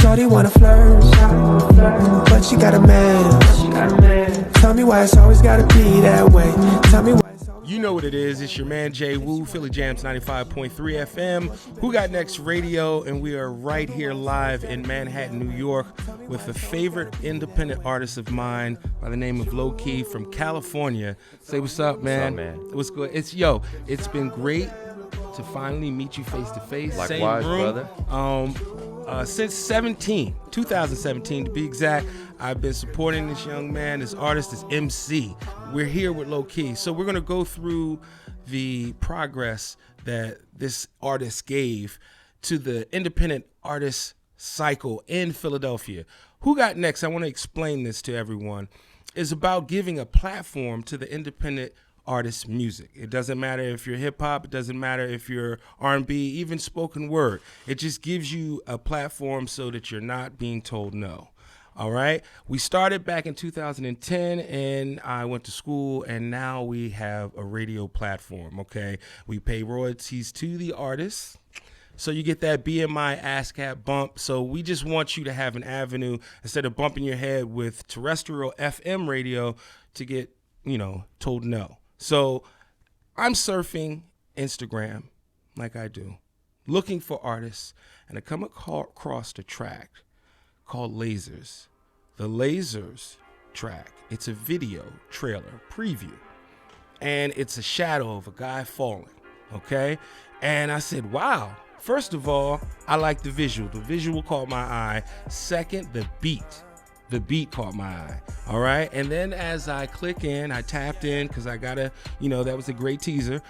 Shorty wanna flirt, but she got a man. Tell me why it's always gotta be that way. Tell me why it's always. You know what it is. It's your man Jay Woo, Philly Jamz 95.3 FM. Who Got Next Radio, and we are right here live in Manhattan, New York, with a favorite independent artist of mine by the name of Lowwki from California. Say what's up, man. What's up, man? What's good? It's been great to finally meet you face to face. Likewise, same room. brother. Since 2017 to be exact, I've been supporting this young man, this artist, this MC. We're here with Lowwki. So we're going to go through the progress that this artist gave to the independent artist cycle in Philadelphia. Who Got Next, I want to explain this to everyone, is about giving a platform to the independent artist music. It doesn't matter if you're hip hop, it doesn't matter if you're R&B, even spoken word. It just gives you a platform so that you're not being told no. All right. We started back in 2010 and I went to school, and now we have a radio platform. Okay. We pay royalties to the artists. So you get that BMI ASCAP bump. So we just want you to have an avenue instead of bumping your head with terrestrial FM radio to get, told no. So I'm surfing Instagram like I do, looking for artists, and I come across the track called Lazers. The Lazers track, it's a video trailer preview, and it's a shadow of a guy falling, okay? And I said, wow. First of all, I like the visual. The visual caught my eye. Second, the beat. The beat caught my eye, all right? And then as I click in, I tapped in because I gotta, that was a great teaser.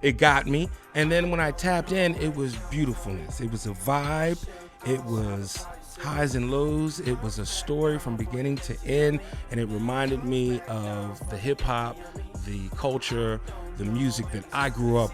It got me. And then when I tapped in, it was beautifulness. It was a vibe. It was highs and lows. It was a story from beginning to end. And it reminded me of the hip hop, the culture, the music that I grew up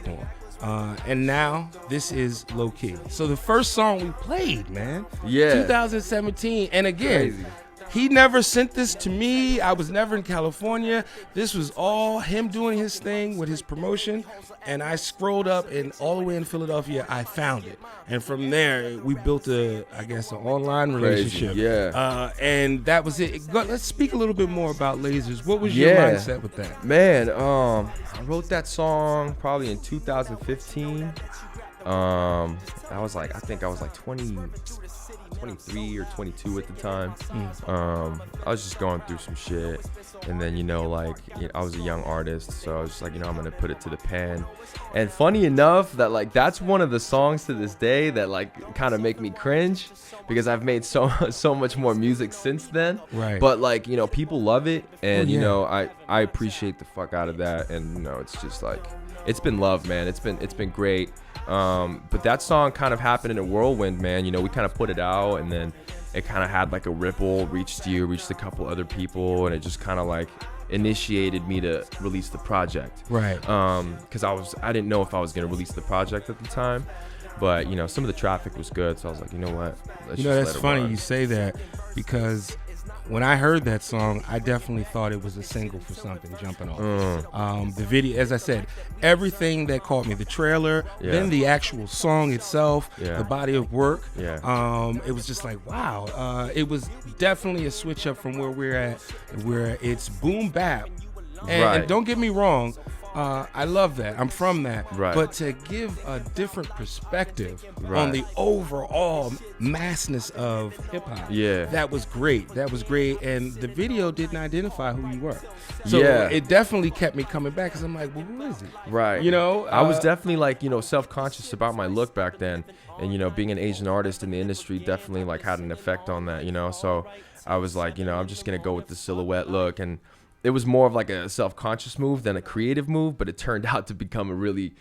on. And now this is Lowwki. So the first song we played, man, 2017. And again, Crazy. He never sent this to me. I was never in California. This was all him doing his thing with his promotion. And I scrolled up, and all the way in Philadelphia, I found it. And from there, we built an online relationship. Crazy, yeah. And that was it. Let's speak a little bit more about Lasers. What was your mindset with that? Man, I wrote that song probably in 2015. I think I was like 23 or 22 at the time. I was just going through some shit, and then I was a young artist, so I was just like, I'm gonna put it to the pen. And funny enough, that that's one of the songs to this day that kind of make me cringe, because I've made so much more music since then. Right. But people love it, and I appreciate the fuck out of that, and it's just it's been love, man. It's been great. But that song kind of happened in a whirlwind, man. We kind of put it out, and then it kind of had a ripple, reached a couple other people, and it just kind of initiated me to release the project. Right. Because I didn't know if I was gonna release the project at the time, but some of the traffic was good, so I was like, you know what? That's funny you say that, because when I heard that song, I definitely thought it was a single for something jumping off. The video, as I said, everything that caught me, the trailer, then the actual song itself, the body of work. It was just like, wow. It was definitely a switch up from where we're at, where it's boom bap. And don't get me wrong, I love that. I'm from that. Right. But to give a different perspective on the overall massness of hip hop, that was great. That was great. And the video didn't identify who you were. So it definitely kept me coming back, because I'm like, well, who is it? Right. I was definitely self-conscious about my look back then. And, being an Asian artist in the industry definitely had an effect on that, So I was like, I'm just going to go with the silhouette look. And it was more of a self-conscious move than a creative move, but it turned out to become a really,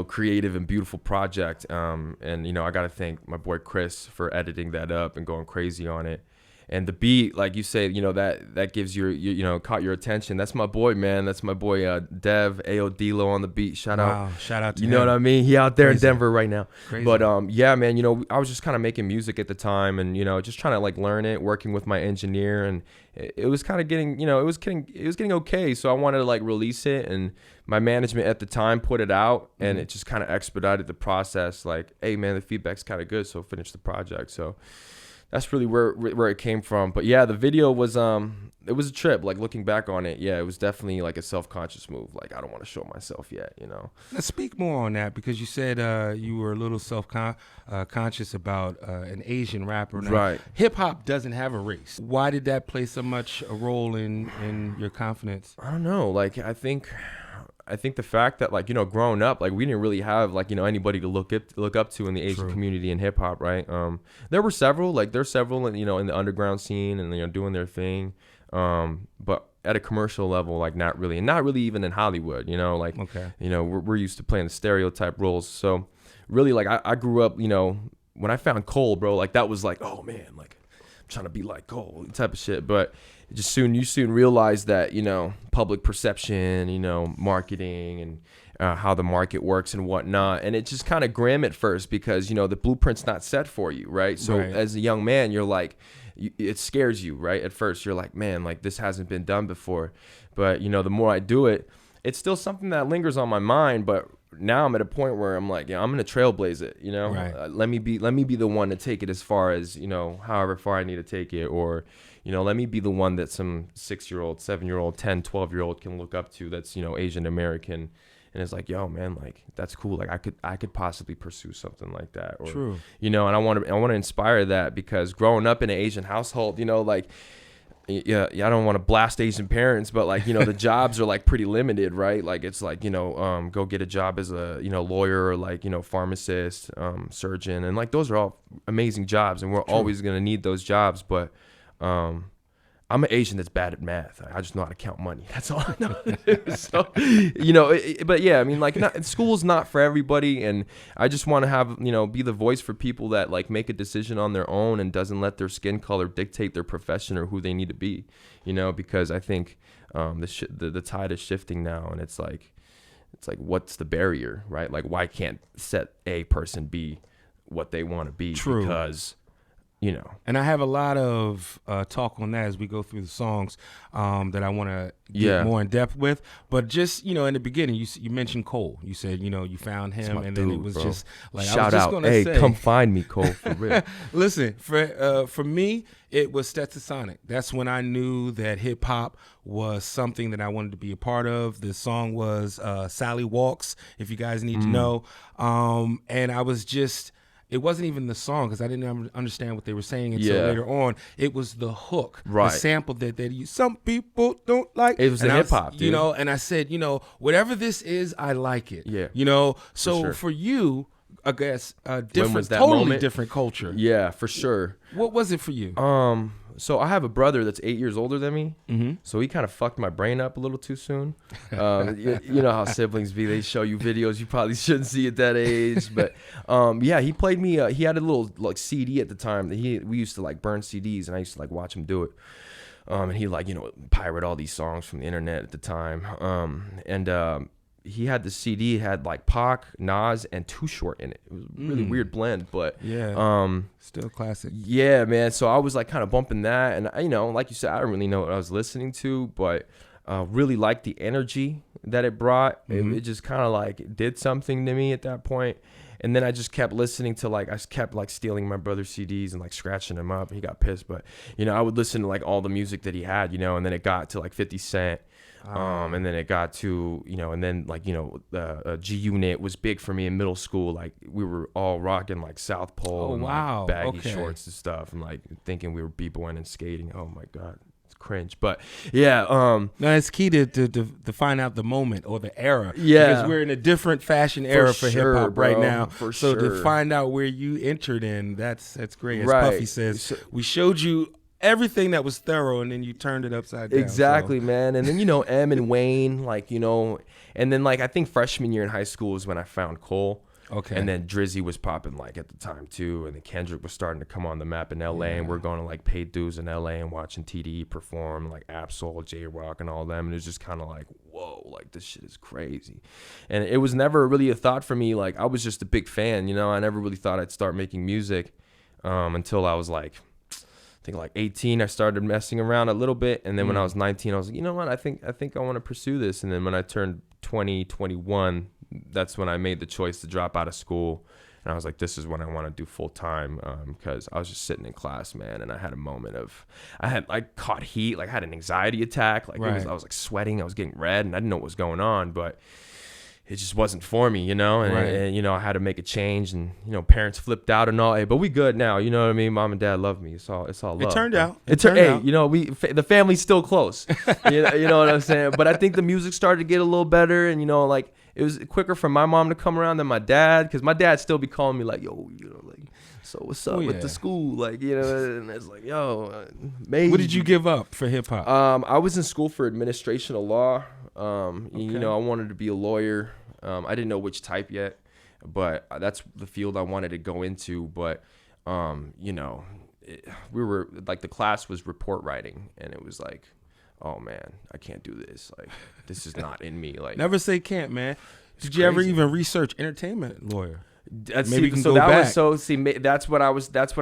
creative and beautiful project. And I got to thank my boy Chris for editing that up and going crazy on it. And the beat, like you say, you know, that gives you know, caught your attention. That's my boy, man. That's my boy Dev AODlo on the beat. Shout out to you know what I mean? He out there Crazy. in Denver right now. Crazy. But yeah, man, you know, I was just kind of making music at the time, and you know, just trying to like learn it, working with my engineer, and it was kind of getting, you know, it was getting okay. So I wanted to like release it, and my management at the time put it out, and it just kind of expedited the process. Like, hey man, the feedback's kind of good, so finish the project. So that's really where it came from. But yeah, the video was it was a trip. Like looking back on it, yeah, it was definitely like a self-conscious move. Like I don't want to show myself yet, you know. Let's speak more on that, because you said you were a little conscious about an Asian rapper. Now, right. Hip hop doesn't have a race. Why did that play so much a role in your confidence? I don't know. Like I think the fact that, like, you know, growing up, like we didn't really have like, you know, anybody to look up to in the Asian community in hip hop, right? There's several, you know, in the underground scene, and you know, doing their thing. But at a commercial level, like not really, and not really even in Hollywood, you know, like, you know, we're used to playing the stereotype roles. So really, like I grew up, you know, when I found Cole, bro, like that was like, oh man, like I'm trying to be like Cole type of shit. But you soon realize that, you know, public perception, you know, marketing, and how the market works and whatnot. And it's just kind of grim at first, because, you know, the blueprint's not set for you, right? So as a young man, you're like, it scares you, right? At first, you're like, man, like this hasn't been done before. But, you know, the more I do it, it's still something that lingers on my mind. But now I'm at a point where I'm like, yeah, I'm going to trailblaze it, you know? Let me be the one to take it as far as, you know, however far I need to take it. Or, you know, let me be the one that some 6-year-old, 7-year-old, 10, 12-year-old can look up to, that's, you know, Asian American. And it's like, yo, man, like that's cool. Like I could possibly pursue something like that. Or, you know, and I want to inspire that, because growing up in an Asian household, you know, like, yeah, I don't want to blast Asian parents, but like, you know, the jobs are like pretty limited, right? Like it's like, you know, go get a job as a, you know, lawyer, or like, you know, pharmacist, surgeon, and like those are all amazing jobs, and we're always gonna need those jobs. But I'm an Asian that's bad at math. I just know how to count money. That's all I know. So, you know, but yeah, I mean, like, school's not for everybody, and I just want to have, you know, be the voice for people that like make a decision on their own and doesn't let their skin color dictate their profession or who they need to be, you know, because I think the tide is shifting now, and it's like what's the barrier, right? Like, why can't a person be what they want to be? Because, you know. And I have a lot of talk on that as we go through the songs that I want to get more in depth with. But just, you know, in the beginning, you mentioned Cole. You said, you know, you found him, and then it was just like, shout out, hey, come find me, Cole, for real. Listen, for me, it was Stetsasonic. That's when I knew that hip hop was something that I wanted to be a part of. The song was Sally Walks, if you guys need to know. And I was just, it wasn't even the song, because I didn't understand what they were saying until later on. It was the hook, the sample that they used. Some people don't like it. Was the hip hop, you know. And I said, you know, whatever this is, I like it. Yeah, you know. So for you, I guess totally different culture. Yeah, for sure. What was it for you? So I have a brother that's 8 years older than me. So he kind of fucked my brain up a little too soon. You know how siblings be. They show you videos you probably shouldn't see at that age. But yeah, he played me. He had a little like CD at the time that we used to like burn CDs, and I used to like watch him do it. And he like, you know, pirate all these songs from the internet at the time. He had the CD, had like Pac, Nas, and Too Short in it. It was a really weird blend, but still classic. Yeah, man. So I was like kind of bumping that, and you know, like you said, I don't really know what I was listening to, but really liked the energy that it brought. It just kind of like did something to me at that point. And then I just kept listening to like, I kept like stealing my brother's CDs and like scratching them up. He got pissed, but you know, I would listen to like all the music that he had, you know, and then it got to like 50 Cent. And then it got to, you know, and then like, you know, G Unit was big for me in middle school. Like we were all rocking like South Pole and like, baggy shorts and stuff, and like thinking we were b-boying and skating. Oh my God, it's cringe. But yeah, no, it's key to find out the moment or the era. Yeah, because we're in a different fashion era for hip hop right now. So to find out where you entered in, that's great. As Puffy says, we showed you everything that was thorough, and then you turned it upside down. Exactly, man. And then, you know, M and Wayne, like, you know, and then like I think freshman year in high school is when I found Cole. Okay. And then Drizzy was popping like at the time too, and then Kendrick was starting to come on the map in LA, and we're going to like pay dues in LA and watching TDE perform, like Absol, J-Rock, and all them, and it was just kind of like, whoa, like this shit is crazy. And it was never really a thought for me. Like I was just a big fan, you know. I never really thought I'd start making music until I was like, I think like 18, I started messing around a little bit. And then when I was 19, I was like, you know what? I think I want to pursue this. And then when I turned 20, 21, that's when I made the choice to drop out of school. And I was like, this is what I want to do full time. Because I was just sitting in class, man. And I had a moment of, I caught heat. Like I had an anxiety attack. Like I was like sweating. I was getting red and I didn't know what was going on, but it just wasn't for me, you know, and you know, I had to make a change, and, you know, parents flipped out and all, hey, but we good now, you know what I mean? Mom and dad love me. It's all love. It turned out. It turned out. You know, the family's still close. you know what I'm saying? But I think the music started to get a little better, and, you know, like it was quicker for my mom to come around than my dad, because my dad still be calling me like, yo, you know, like, so what's up with the school? Like, you know, and it's like, yo, maybe. What did you give up for hip hop? I was in school for administration of law. You know, I wanted to be a lawyer. I didn't know which type yet, but that's the field I wanted to go into. But, you know, we were like, the class was report writing, and it was like, oh man, I can't do this. Like, this is not in me. Like, never say can't, man. Did you ever even research entertainment lawyer? That's what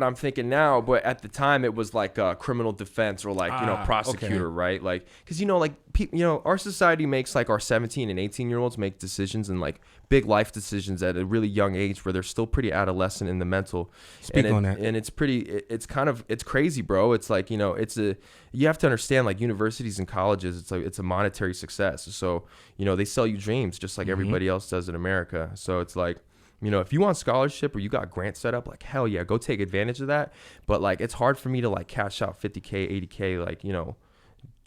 I'm thinking now, but at the time it was like criminal defense or like, you know, prosecutor, right? Like, because, you know, like, you know, our society makes like our 17 and 18-year-olds make decisions, and like big life decisions at a really young age where they're still pretty adolescent in the mental. Speak on that. And it's crazy, bro. It's like, you know, you have to understand, like, universities and colleges, it's a monetary success. So, you know, they sell you dreams just like everybody else does in America. So it's like, you know, if you want scholarship or you got grants set up, like, hell yeah, go take advantage of that. But like, it's hard for me to like cash out $50K, $80K, like, you know,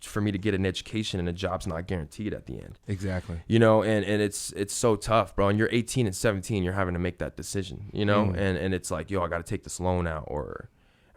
for me to get an education, and a job's not guaranteed at the end. Exactly. You know, and it's so tough, bro. And you're 18 and 17, you're having to make that decision, you know, and it's like, yo, I got to take this loan out, or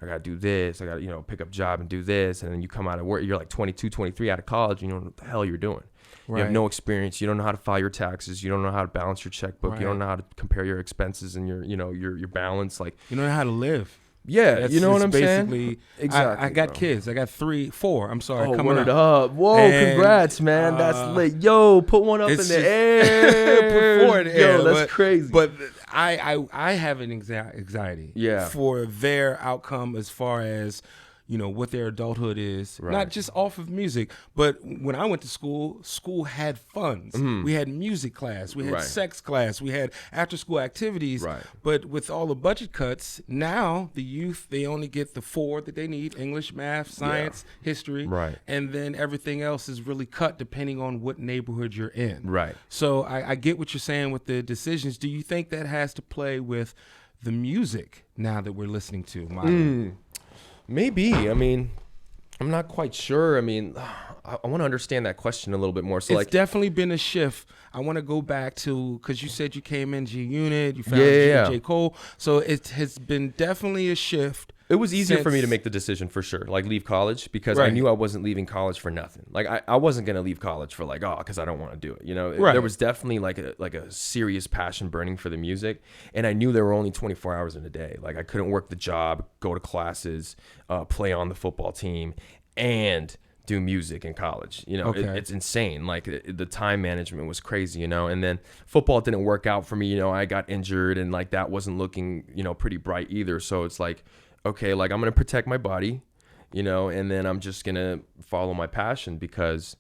I got to do this. I got to, you know, pick up a job and do this. And then you come out of work, you're like 22, 23 out of college, you know what the hell you're doing. Right. You have no experience. You don't know how to file your taxes. You don't know how to balance your checkbook. Right. You don't know how to compare your expenses and your, you know, your balance. Like, you don't know how to live. Yeah, you know what I'm saying? Exactly. I got kids. I got 4. I'm sorry. Coming up. Whoa, and, congrats, man. That's lit. Yo, put one up in the air. Put 4 in the air. Yo, that's crazy. But I have an anxiety for their outcome as far as, you know, what their adulthood is, not just off of music, but when I went to school had funds. We had music class, we had sex class, we had after school activities. But with all the budget cuts, now the youth, they only get the 4 that they need: English, math, science, history. And then everything else is really cut depending on what neighborhood you're in. So I get what you're saying with the decisions. Do you think that has to play with the music now that we're listening to? Maybe. I mean, I'm not quite sure. I mean, I want to understand that question a little bit more. So, it's definitely been a shift. I want to go back to, because you said you came in G Unit, you found J. Cole. So it has been definitely a shift. It was easier for me to make the decision, for sure, like leave college, because I knew I wasn't leaving college for nothing. Like I wasn't going to leave college for like, because I don't want to do it. You know, there was definitely like a serious passion burning for the music. And I knew there were only 24 hours in a day. Like I couldn't work the job, go to classes, play on the football team, and do music in college. You know, it's insane. Like the time management was crazy, you know. And then football didn't work out for me. You know, I got injured, and like that wasn't looking, you know, pretty bright either. So it's like, okay, like I'm going to protect my body, you know, and then I'm just going to follow my passion, because,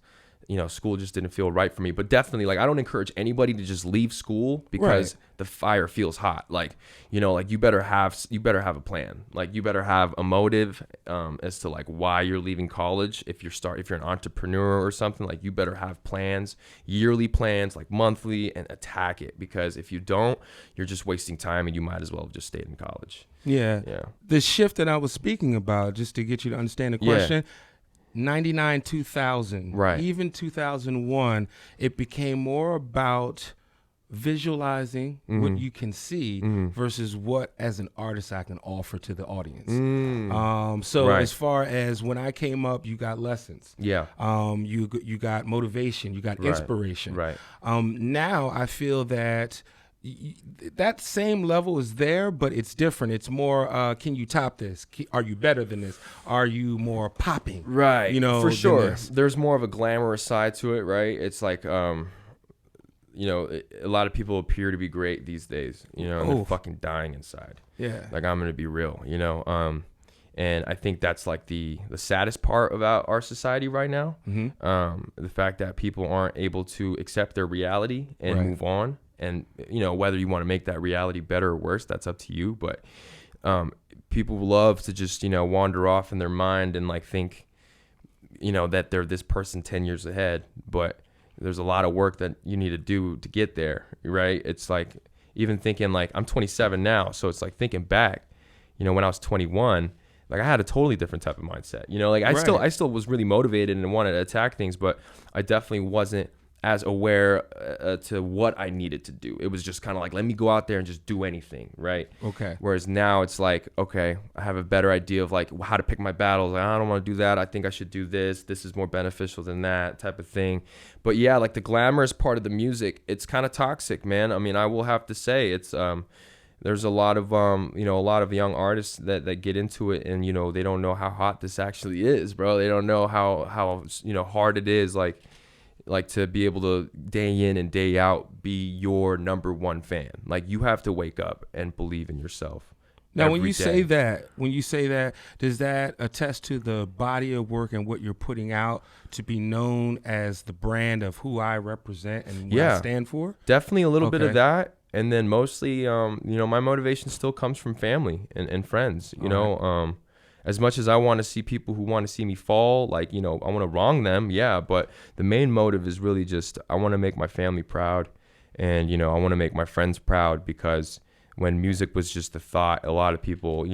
you know, school just didn't feel right for me. But definitely, like, I don't encourage anybody to just leave school because the fire feels hot. Like, you know, like you better have a plan. Like you better have a motive as to like why you're leaving college. If you're an entrepreneur or something, like you better have plans, yearly plans, like monthly, and attack it. Because if you don't, you're just wasting time, and you might as well have just stayed in college. Yeah. The shift that I was speaking about, just to get you to understand the question, 99, 2000, even 2001, it became more about visualizing what you can see versus what as an artist I can offer to the audience. As far as when I came up, you got lessons. You got motivation, you got inspiration. Now I feel that that same level is there, but it's different. It's more, can you top this? Are you better than this? Are you more popping? Right. You know, for sure. this? There's more of a glamorous side to it, right? It's like, you know, a lot of people appear to be great these days, you know, and they're fucking dying inside. Yeah. Like, I'm going to be real, you know? And I think that's like the saddest part about our society right now. The fact that people aren't able to accept their reality and move on. And, you know, whether you want to make that reality better or worse, that's up to you. But people love to just, you know, wander off in their mind and like think, you know, that they're this person 10 years ahead. But there's a lot of work that you need to do to get there, right? It's like even thinking like I'm 27 now. So it's like thinking back, you know, when I was 21, like I had a totally different type of mindset, you know, like I still was really motivated and wanted to attack things, but I definitely wasn't as aware to what I needed to do. It was just kind of like, let me go out there and just do anything, right? Okay. Whereas now it's like, okay, I have a better idea of like how to pick my battles. Like, I don't want to do that. I think I should do this. This is more beneficial than that type of thing. But yeah, like the glamorous part of the music, it's kind of toxic, man. I mean, I will have to say it's there's a lot of you know, a lot of young artists that get into it, and you know, they don't know how hot this actually is, bro. They don't know how you know, hard it is, like to be able to day in and day out be your number one fan. Like you have to wake up and believe in yourself. Now, when you say that, does that attest to the body of work and what you're putting out to be known as the brand of who I represent and what I stand for? Definitely a little bit of that. And then mostly, you know, my motivation still comes from family and friends, you know. As much as I want to see people who want to see me fall, like, you know, I want to wrong them. Yeah. But the main motive is really just I want to make my family proud. And, you know, I want to make my friends proud, because when music was just a thought, a lot of people,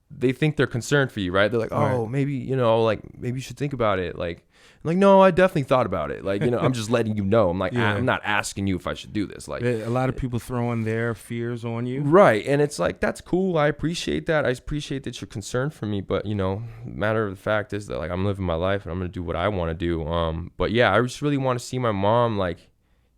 they think they're concerned for you, right? They're like, oh, maybe, you know, like maybe you should think about it. Like, no, I definitely thought about it. Like, you know, I'm just letting you know. I'm like, I'm not asking you if I should do this. Like, a lot of people throwing their fears on you. Right. And it's like, that's cool. I appreciate that. I appreciate that you're concerned for me. But, you know, matter of the fact is that like I'm living my life and I'm going to do what I want to do. But yeah, I just really want to see my mom, like,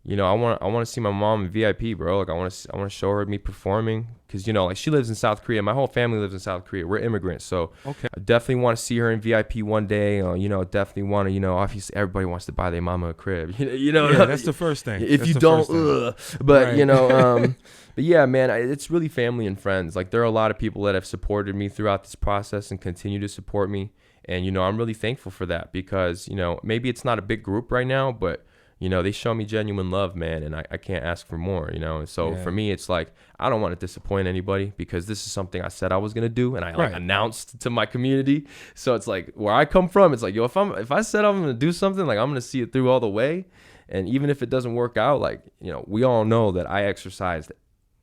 you know, I want to see my mom in VIP, bro. Like I want to show her me performing, because, you know, like she lives in South Korea. My whole family lives in South Korea. We're immigrants, so I definitely want to see her in VIP one day. You know, definitely want to. You know, obviously everybody wants to buy their mama a crib. You know, that's the first thing. If you don't, but you know, but yeah, man, it's really family and friends. Like there are a lot of people that have supported me throughout this process and continue to support me, and you know, I'm really thankful for that, because you know, maybe it's not a big group right now, but you know, they show me genuine love, man, and I can't ask for more, you know. And so for me, it's like, I don't want to disappoint anybody, because this is something I said I was going to do, and I like announced to my community. So it's like, where I come from, it's like, yo, if I said I'm going to do something, like I'm going to see it through all the way. And even if it doesn't work out, like, you know, we all know that I exercised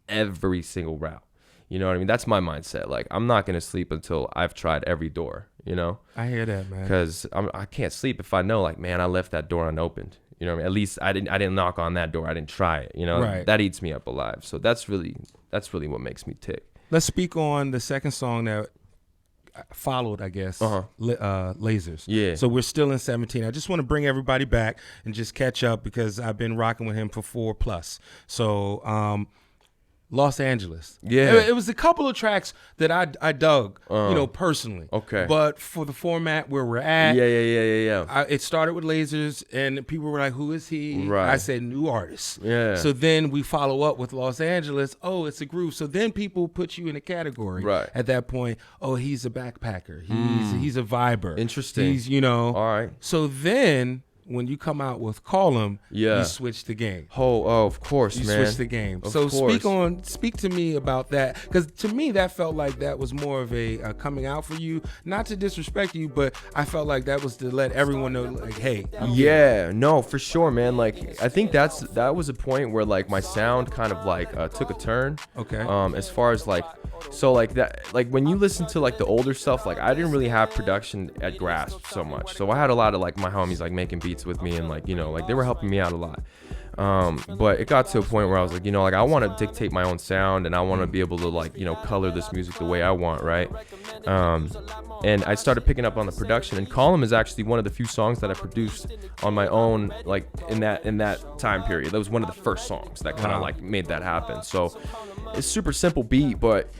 every single route. You know what I mean? That's my mindset. Like, I'm not going to sleep until I've tried every door, you know? I hear that, man. Because I can't sleep if I know, like, man, I left that door unopened. You know what I mean? At least I didn't knock on that door. I didn't try it. You know, that eats me up alive. So that's really what makes me tick. Let's speak on the second song that followed, I guess, Lazers. Yeah. So we're still in 17. I just want to bring everybody back and just catch up, because I've been rocking with him for 4+. So Los Angeles. Yeah. It was a couple of tracks that I dug, you know, personally. Okay. But for the format where we're at. Yeah. It started with Lazers, and people were like, who is he? Right. I said, new artist. Yeah. So then we follow up with Los Angeles. Oh, it's a groove. So then people put you in a category. Right. At that point, oh, he's a backpacker. He's a viber. Interesting. He's, you know. All right. So then when you come out with Call 'Em, you switch the game. Oh, of course, man. You switch the game. So speak to me about that, because to me that felt like that was more of a coming out for you. Not to disrespect you, but I felt like that was to let everyone know, like, hey. Yeah, no, for sure, man. Like, I think that was a point where like my sound kind of like took a turn. Okay. As far as like, so like that, like when you listen to like the older stuff, like I didn't really have production at grasp so much. So I had a lot of like my homies like making beats with me, and like, you know, like they were helping me out a lot. But it got to a point where I was like, like I want to dictate my own sound, and I want to be able to like, color this music the way I want, right? And I started picking up on the production, and Column is actually one of the few songs that I produced on my own, like in that time period. That was one of the first songs that kind of like made that happen. So it's super simple beat, but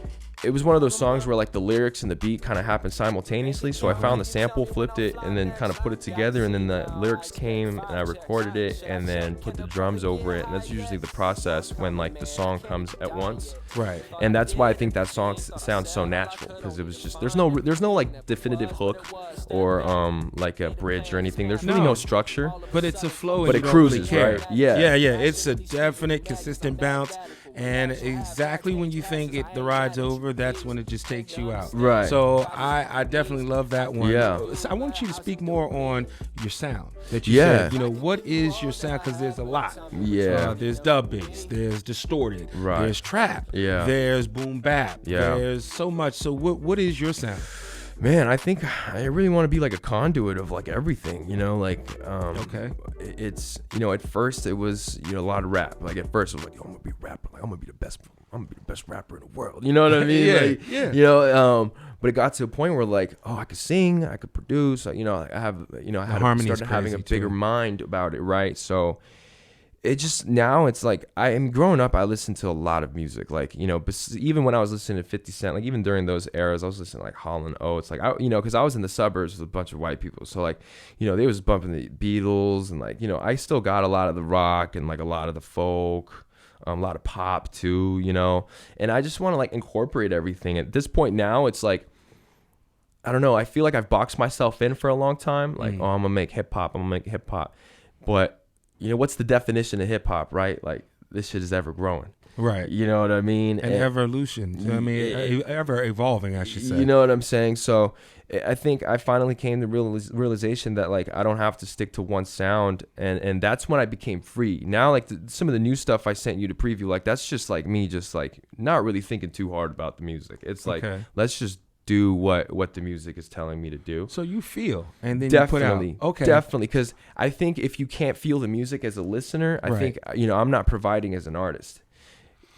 it was one of those songs where like the lyrics and the beat kind of happened simultaneously. So I found the sample, flipped it, and then kind of put it together, and then the lyrics came, and I recorded it, and then put the drums over it. And that's usually the process when like the song comes at once. Right. And that's why I think that song sounds so natural, because it was just there's no like definitive hook or like a bridge or anything. There's really no structure. But it's a flow. But and it you cruises, don't really care. right? Yeah. Yeah. It's a definite, consistent bounce. And exactly when you think the ride's over, that's when it just takes you out. Right. So I definitely love that one. Yeah. I want you to speak more on your sound that you said. What is your sound? Because there's a lot. Yeah. There's dub bass. There's distorted. Right. There's trap. Yeah. There's boom bap. Yeah. There's so much. So what is your sound? Man, I think I really want to be like a conduit of like everything, Okay. It's, at first it was, a lot of rap. Like at first it was like, I'm gonna be a rapper. Like I'm gonna be the best rapper in the world. You know what I mean? Yeah. But it got to a point where like, I could sing, I could produce, I started having a bigger mind about it, right? So it just, now it's like, I am growing up, I listen to a lot of music, like, even when I was listening to 50 Cent, like even during those eras, I was listening to like Hall & Oates, like, because I was in the suburbs with a bunch of white people. So like, they was bumping the Beatles, and like, I still got a lot of the rock and like a lot of the folk, a lot of pop too, and I just want to like incorporate everything. At this point now, it's like, I don't know, I feel like I've boxed myself in for a long time. Like, I'm gonna make hip hop, but what's the definition of hip hop, right? Like, this shit is ever growing. Right. You know what I mean? And evolution. Ever evolving, I should say. You know what I'm saying? So I think I finally came to realization that like I don't have to stick to one sound, and that's when I became free. Now like some of the new stuff I sent you to preview, like that's just like me just like not really thinking too hard about the music. It's like, let's just do what the music is telling me to do. So you feel, and then definitely, you put out. Okay. Definitely, because I think if you can't feel the music as a listener, I think I'm not providing as an artist.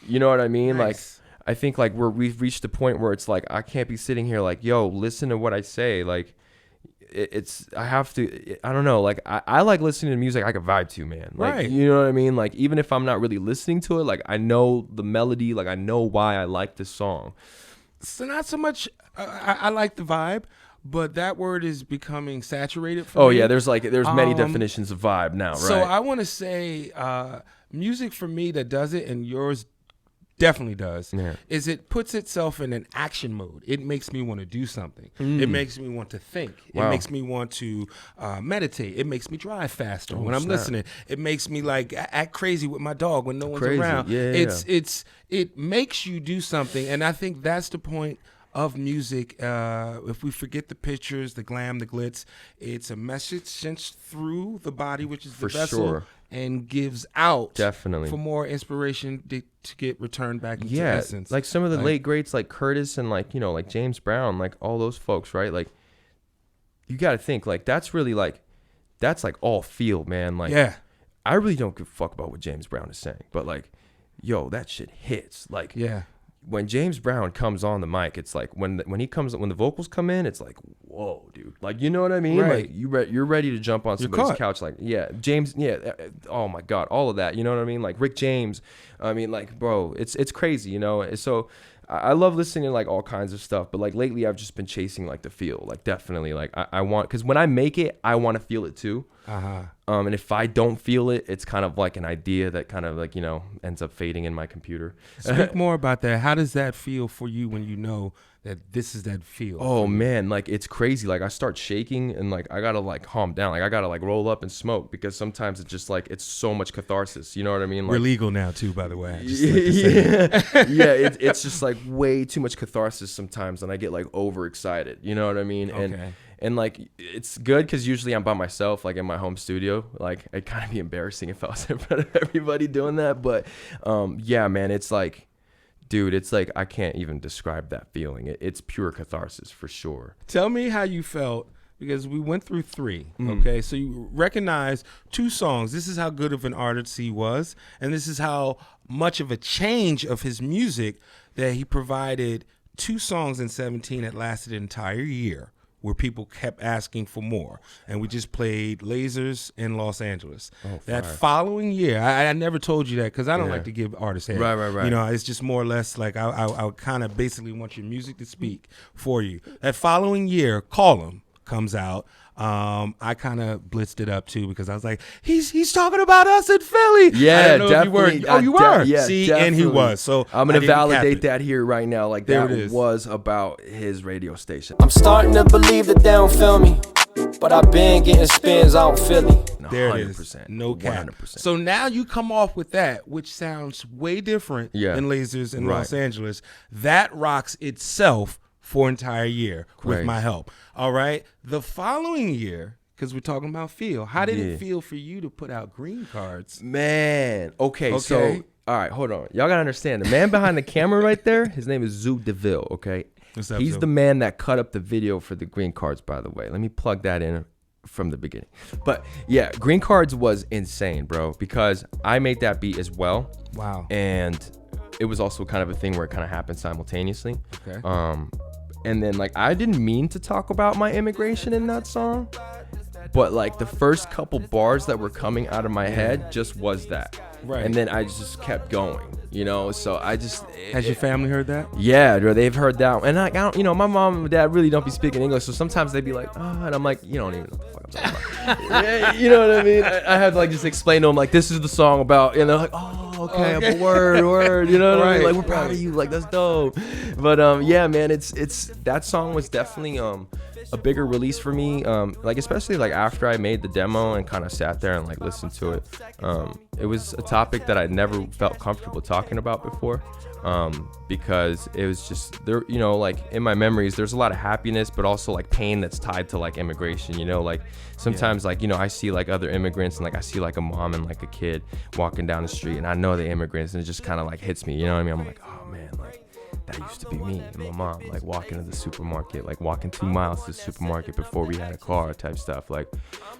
You know what I mean? Nice. Like, I think like we've reached a point where it's like I can't be sitting here like, yo, listen to what I say. Like, I have to. I don't know. Like, I like listening to music I can vibe to, man. Like, right. You know what I mean? Like, even if I'm not really listening to it, like I know the melody. Like, I know why I like this song. So not so much. I like the vibe, but that word is becoming saturated for me. Oh yeah, there's many definitions of vibe now, right? So I want to say music for me that does it, and yours definitely does, is it puts itself in an action mode. It makes me want to do something. It makes me want to think. Wow. It makes me want to meditate. It makes me drive faster when I'm listening. It makes me like act crazy with my dog when no one's around. It makes you do something, and I think that's the point of music. If we forget the pictures, the glam, the glitz, it's a message sent through the body, which is the vessel, and gives out for more inspiration to get returned back into essence. Like some of the late greats like Curtis and like like James Brown, like all those folks, right? Like you got to think like that's really like that's like all feel, man. Like I really don't give a fuck about what James Brown is saying, but like yo, that shit hits. Like when James Brown comes on the mic, it's like when the vocals come in, it's like, whoa, dude. Like, you know what I mean? Right. Like you're ready to jump on somebody's couch. Like, James, oh my God, all of that. You know what I mean? Like Rick James. I mean, like, bro, it's crazy, So I love listening to like all kinds of stuff, but like lately I've just been chasing like the feel, like definitely like I want, because when I make it, I want to feel it too. And if I don't feel it, it's kind of like an idea that kind of like, ends up fading in my computer. Speak more about that. How does that feel for you when you know that this is that feel? Oh man, like it's crazy. Like I start shaking and like I gotta like calm down. Like I gotta like roll up and smoke because sometimes it's just like it's so much catharsis. You know what I mean? Like, we're legal now too, by the way. It's just like way too much catharsis sometimes, and I get like overexcited. You know what I mean? Okay. And like it's good because usually I'm by myself, like in my home studio. Like it'd kind of be embarrassing if I was in front of everybody doing that. But yeah, man, it's like. Dude, it's like I can't even describe that feeling. It's pure catharsis for sure. Tell me how you felt because we went through 3. Okay, so you recognize 2 songs. This is how good of an artist he was, and this is how much of a change of his music that he provided 2 songs in 17 that lasted an entire year, where people kept asking for more. And we just played Lazers in Los Angeles. That following year, I never told you that because I don't like to give artists head. Right. You know, it's just more or less like I kind of basically want your music to speak for you. That following year, Call 'Em comes out. I kind of blitzed it up too because I was like, he's talking about us in Philly. Yeah, I don't know definitely. if you were. You were. Yeah, See, definitely. and he was. So I'm gonna I didn't cap validate it. that here right now. Like There that it is. was about his radio station. I'm starting to believe that they don't feel me, but I've been getting spins out Philly. There it is. 100%. No cap. 100%. So now you come off with that, which sounds way different than Lasers in Los Angeles. That rocks itself for an entire year with my help. All right. The following year, because we're talking about feel, how did it feel for you to put out Greencards? Man. Okay. So, all right, hold on. Y'all gotta understand the man behind the camera right there. His name is Zoo DeVille. Okay. What's up, He's Zoo? the man that cut up the video for the Greencards, by the way. Let me plug that in from the beginning. But yeah, Greencards was insane, bro, because I made that beat as well. Wow. And it was also kind of a thing where it kind of happened simultaneously. Okay. And then like I didn't mean to talk about my immigration in that song, but like the first couple bars that were coming out of my head just was that. Right. And then I just kept going, you know. So I just Has your family heard that? yeah, bro, they've heard that. And like, I don't, you know, my mom and dad really don't be speaking English, so sometimes they'd be like, oh, and I'm like, you don't even know what the fuck I'm talking about. Yeah, you know what I mean? I had to like just explain to them like, this is the song about, and they're like, oh, okay. word, you know what I mean? Like, we're proud of you, like that's dope. But yeah, man, it's that song was definitely a bigger release for me, like especially like after I made the demo and kind of sat there and like listened to it. It was a topic that I'd never felt comfortable talking about before, because it was just there, you know, like in my memories there's a lot of happiness but also like pain that's tied to like immigration, you know, like sometimes like, you know, I see like other immigrants and like I see like a mom and like a kid walking down the street and I know they're immigrants and it just kind of like hits me, you know what I mean? I'm like, oh man, like that used to be me and my mom, like walking to the supermarket, like walking 2 miles to the supermarket before we had a car type stuff. Like,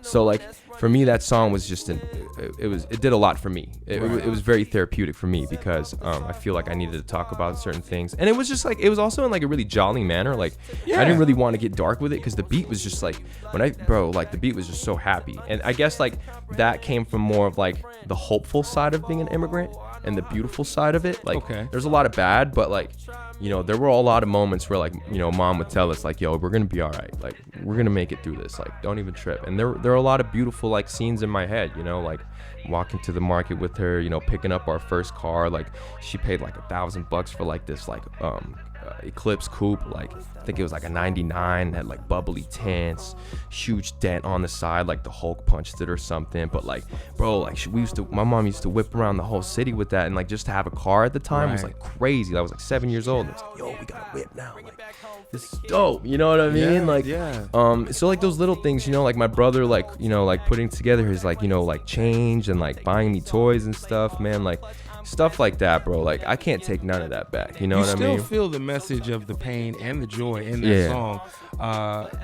so like for me, that song was just it did a lot for me. It was very therapeutic for me because I feel like I needed to talk about certain things. And it was just like, it was also in like a really jolly manner. Like I didn't really want to get dark with it because the beat was just like, like the beat was just so happy. And I guess like that came from more of like the hopeful side of being an immigrant and the beautiful side of it. Like there's a lot of bad, but like, you know, there were a lot of moments where like, you know, mom would tell us like, yo, we're gonna be all right, like we're gonna make it through this, like don't even trip. And there are a lot of beautiful like scenes in my head, you know, like walking to the market with her, you know, picking up our first car. Like she paid like $1,000 for like this like Eclipse coupe, like I think it was like a 99, had like bubbly tints, huge dent on the side, like the Hulk punched it or something. But like, bro, like my mom used to whip around the whole city with that, and like just to have a car at the time was like crazy. I was like 7 years old and it's like, yo, we got a whip now, like this is dope, you know what I mean? So like those little things, you know, like my brother, like, you know, like putting together his like, you know, like change and like buying me toys and stuff, man, like stuff like that, bro. Like I can't take none of that back, you know what I mean? You still feel the message of the pain and the joy in that song.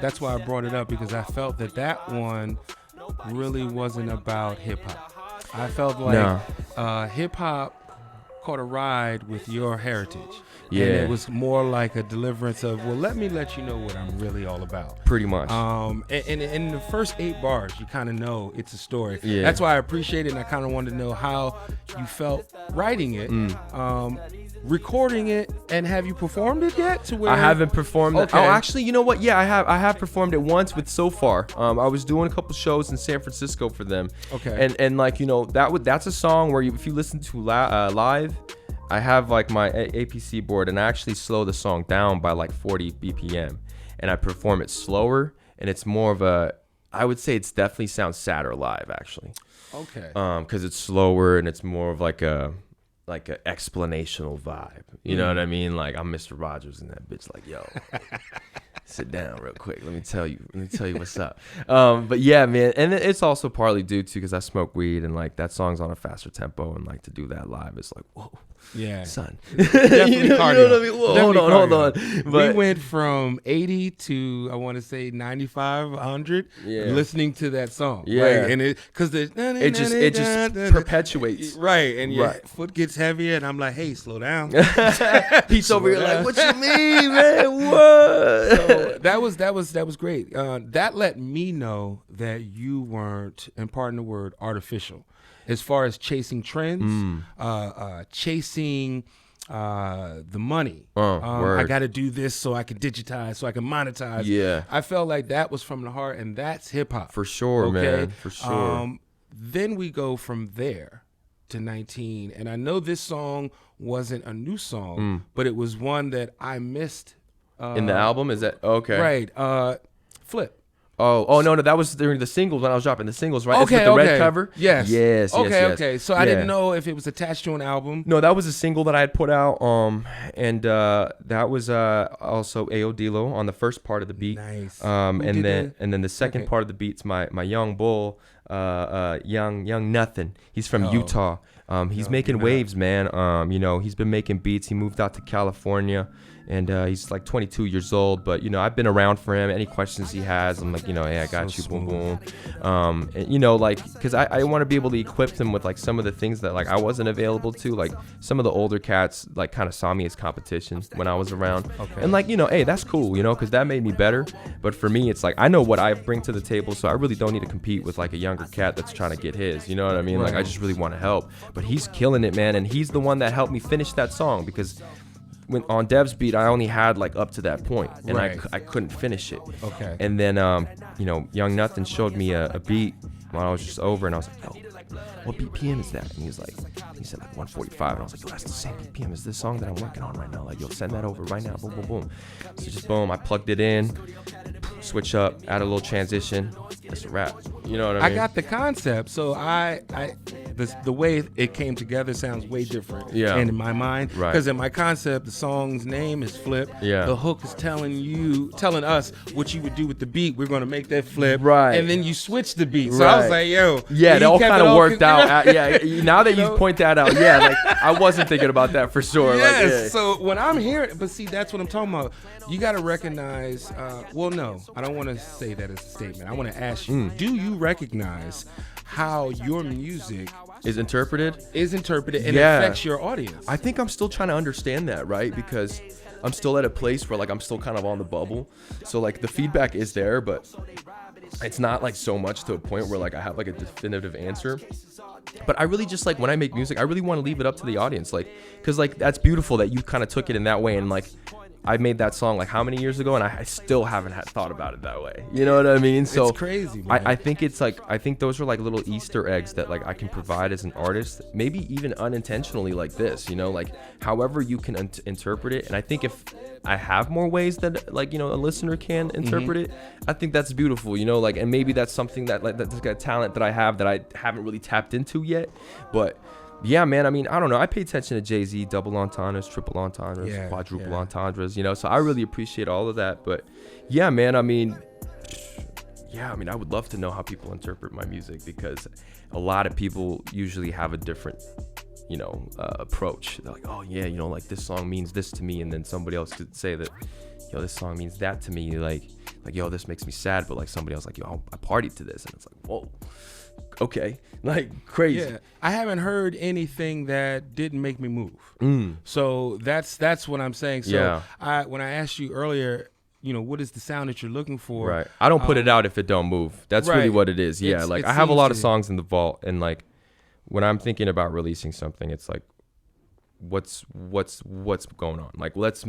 That's why I brought it up, because I felt that one really wasn't about hip-hop. I felt like hip-hop caught a ride with your heritage. Yeah. And it was more like a deliverance of, well, let me let you know what I'm really all about. Pretty much. And in the first 8 bars, you kind of know it's a story. Yeah. That's why I appreciate it, and I kind of wanted to know how you felt writing it, recording it, and have you performed it yet? To where I haven't performed it. Okay. Oh, actually, you know what? Yeah, I have performed it once with So Far. I was doing a couple shows in San Francisco for them. Okay. And like, you know, that's a song where if you listen to live, I have like my APC board and I actually slow the song down by like 40 BPM and I perform it slower, and it's more of a, I would say it's definitely sounds sadder live actually. Okay. Cause it's slower and it's more of like a explanational vibe. You know what I mean? Like I'm Mr. Rogers and that bitch like, yo, sit down real quick. Let me tell you what's up. But yeah, man. And it's also partly due to, cause I smoke weed and like that song's on a faster tempo, and like to do that live is like, whoa. Yeah. son. Definitely you know cardio. what I mean? Whoa, Definitely hold on. cardio. But We went from 80 to, I want to say 95, 100, Yeah. listening to that song. Yeah. Like, and because it just perpetuates. Right, and your Right. foot gets heavier, and I'm like, hey, slow down. He's over here down. like, what you mean, man? What? So that was great. That let me know that you weren't, and pardon the word, artificial, as far as chasing trends, chasing the money. I word. got to do this so I can digitize, so I can monetize. Yeah. I felt like that was from the heart, and that's hip hop. For sure, man. For sure. Then we go from there to 19, and I know this song wasn't a new song, but it was one that I missed. In the album, is that okay? Right. Flip. Oh no, that was during the singles when I was dropping the singles, right? Okay, it's with the okay. red cover. Yes. Yes. Okay. So I Yeah. didn't know if it was attached to an album. No, that was a single that I had put out. And that was also Ayo Dilo on the first part of the beat. Nice. And then the second part of the beat's my young bull, young nothing. He's from Utah. He's making waves, man. He's been making beats. He moved out to California. And he's like 22 years old, but I've been around for him. Any questions he has, I'm like, hey, I got you, boom, boom. And, because I want to be able to equip him with like some of the things that like I wasn't available to. Like some of the older cats like kind of saw me as competition when I was around. Okay. And like, hey, that's cool, because that made me better. But for me, it's like I know what I bring to the table, so I really don't need to compete with like a younger cat that's trying to get his. You know what I mean? Like I just really want to help. But he's killing it, man, and he's the one that helped me finish that song because. When on Dev's beat, I only had like up to that point, and Right. I couldn't finish it. Okay. And then Young Nothing showed me a beat while I was just over, and I was like, yo, what BPM is that? And he said like 145, and I was like, yo, that's the same BPM as this song that I'm working on right now. Like, yo, send that over right now. Boom, boom, boom. So just boom, I plugged it in, switch up, add a little transition. That's a wrap. You know what I mean? I got the concept, so the way it came together sounds way different. Yeah. And in my mind, Right. because in my concept, the song's name is Flip. Yeah. The hook is telling us what you would do with the beat. We're gonna make that flip. Right. And then you switch the beat. So I was Right. like, yo. Yeah, you that all kept kind it of all worked out. Yeah, now that you know? point that out, yeah, like I wasn't thinking about that for sure. Yes. Like, yeah. So when I'm hearing, but see, that's what I'm talking about. You got to recognize. Well, no, I don't want to say that as a statement. I want to ask you: do you recognize how your music Is interpreted? is interpreted and Yeah. affects your audience? I think I'm still trying to understand that, right? Because I'm still at a place where like I'm still kind of on the bubble. So like the feedback is there, but it's not like so much to a point where like I have like a definitive answer. But I really just like when I make music, I really want to leave it up to the audience, like, because like that's beautiful that you kind of took it in that way. And like I made that song like how many years ago, and I still haven't thought about it that way. You know what I mean? So It's crazy, man. I think it's like, I think those are like little Easter eggs that like I can provide as an artist, maybe even unintentionally like this, like however you can interpret it. And I think if I have more ways that like, a listener can interpret it, I think that's beautiful, like, and maybe that's something that like, that's a talent that I have that I haven't really tapped into yet. But yeah, man, I mean, I don't know. I pay attention to Jay-Z, double entendres, triple entendres, quadruple entendres, so I really appreciate all of that. But yeah, man, I mean, I would love to know how people interpret my music, because a lot of people usually have a different, approach. They're like, oh yeah, like this song means this to me. And then somebody else could say that, this song means that to me. Like, yo, this makes me sad. But like somebody else like, yo, I partied to this. And it's like, whoa. Okay, like crazy. Yeah, I haven't heard anything that didn't make me move. So that's what I'm saying. So Yeah. when I asked you earlier, what is the sound that you're looking for? Right. I don't put it out if it don't move. That's really right. what it is. Yeah. Like it I have a seems lot of to- songs in the vault, and like when I'm thinking about releasing something, it's like, what's going on? Like let's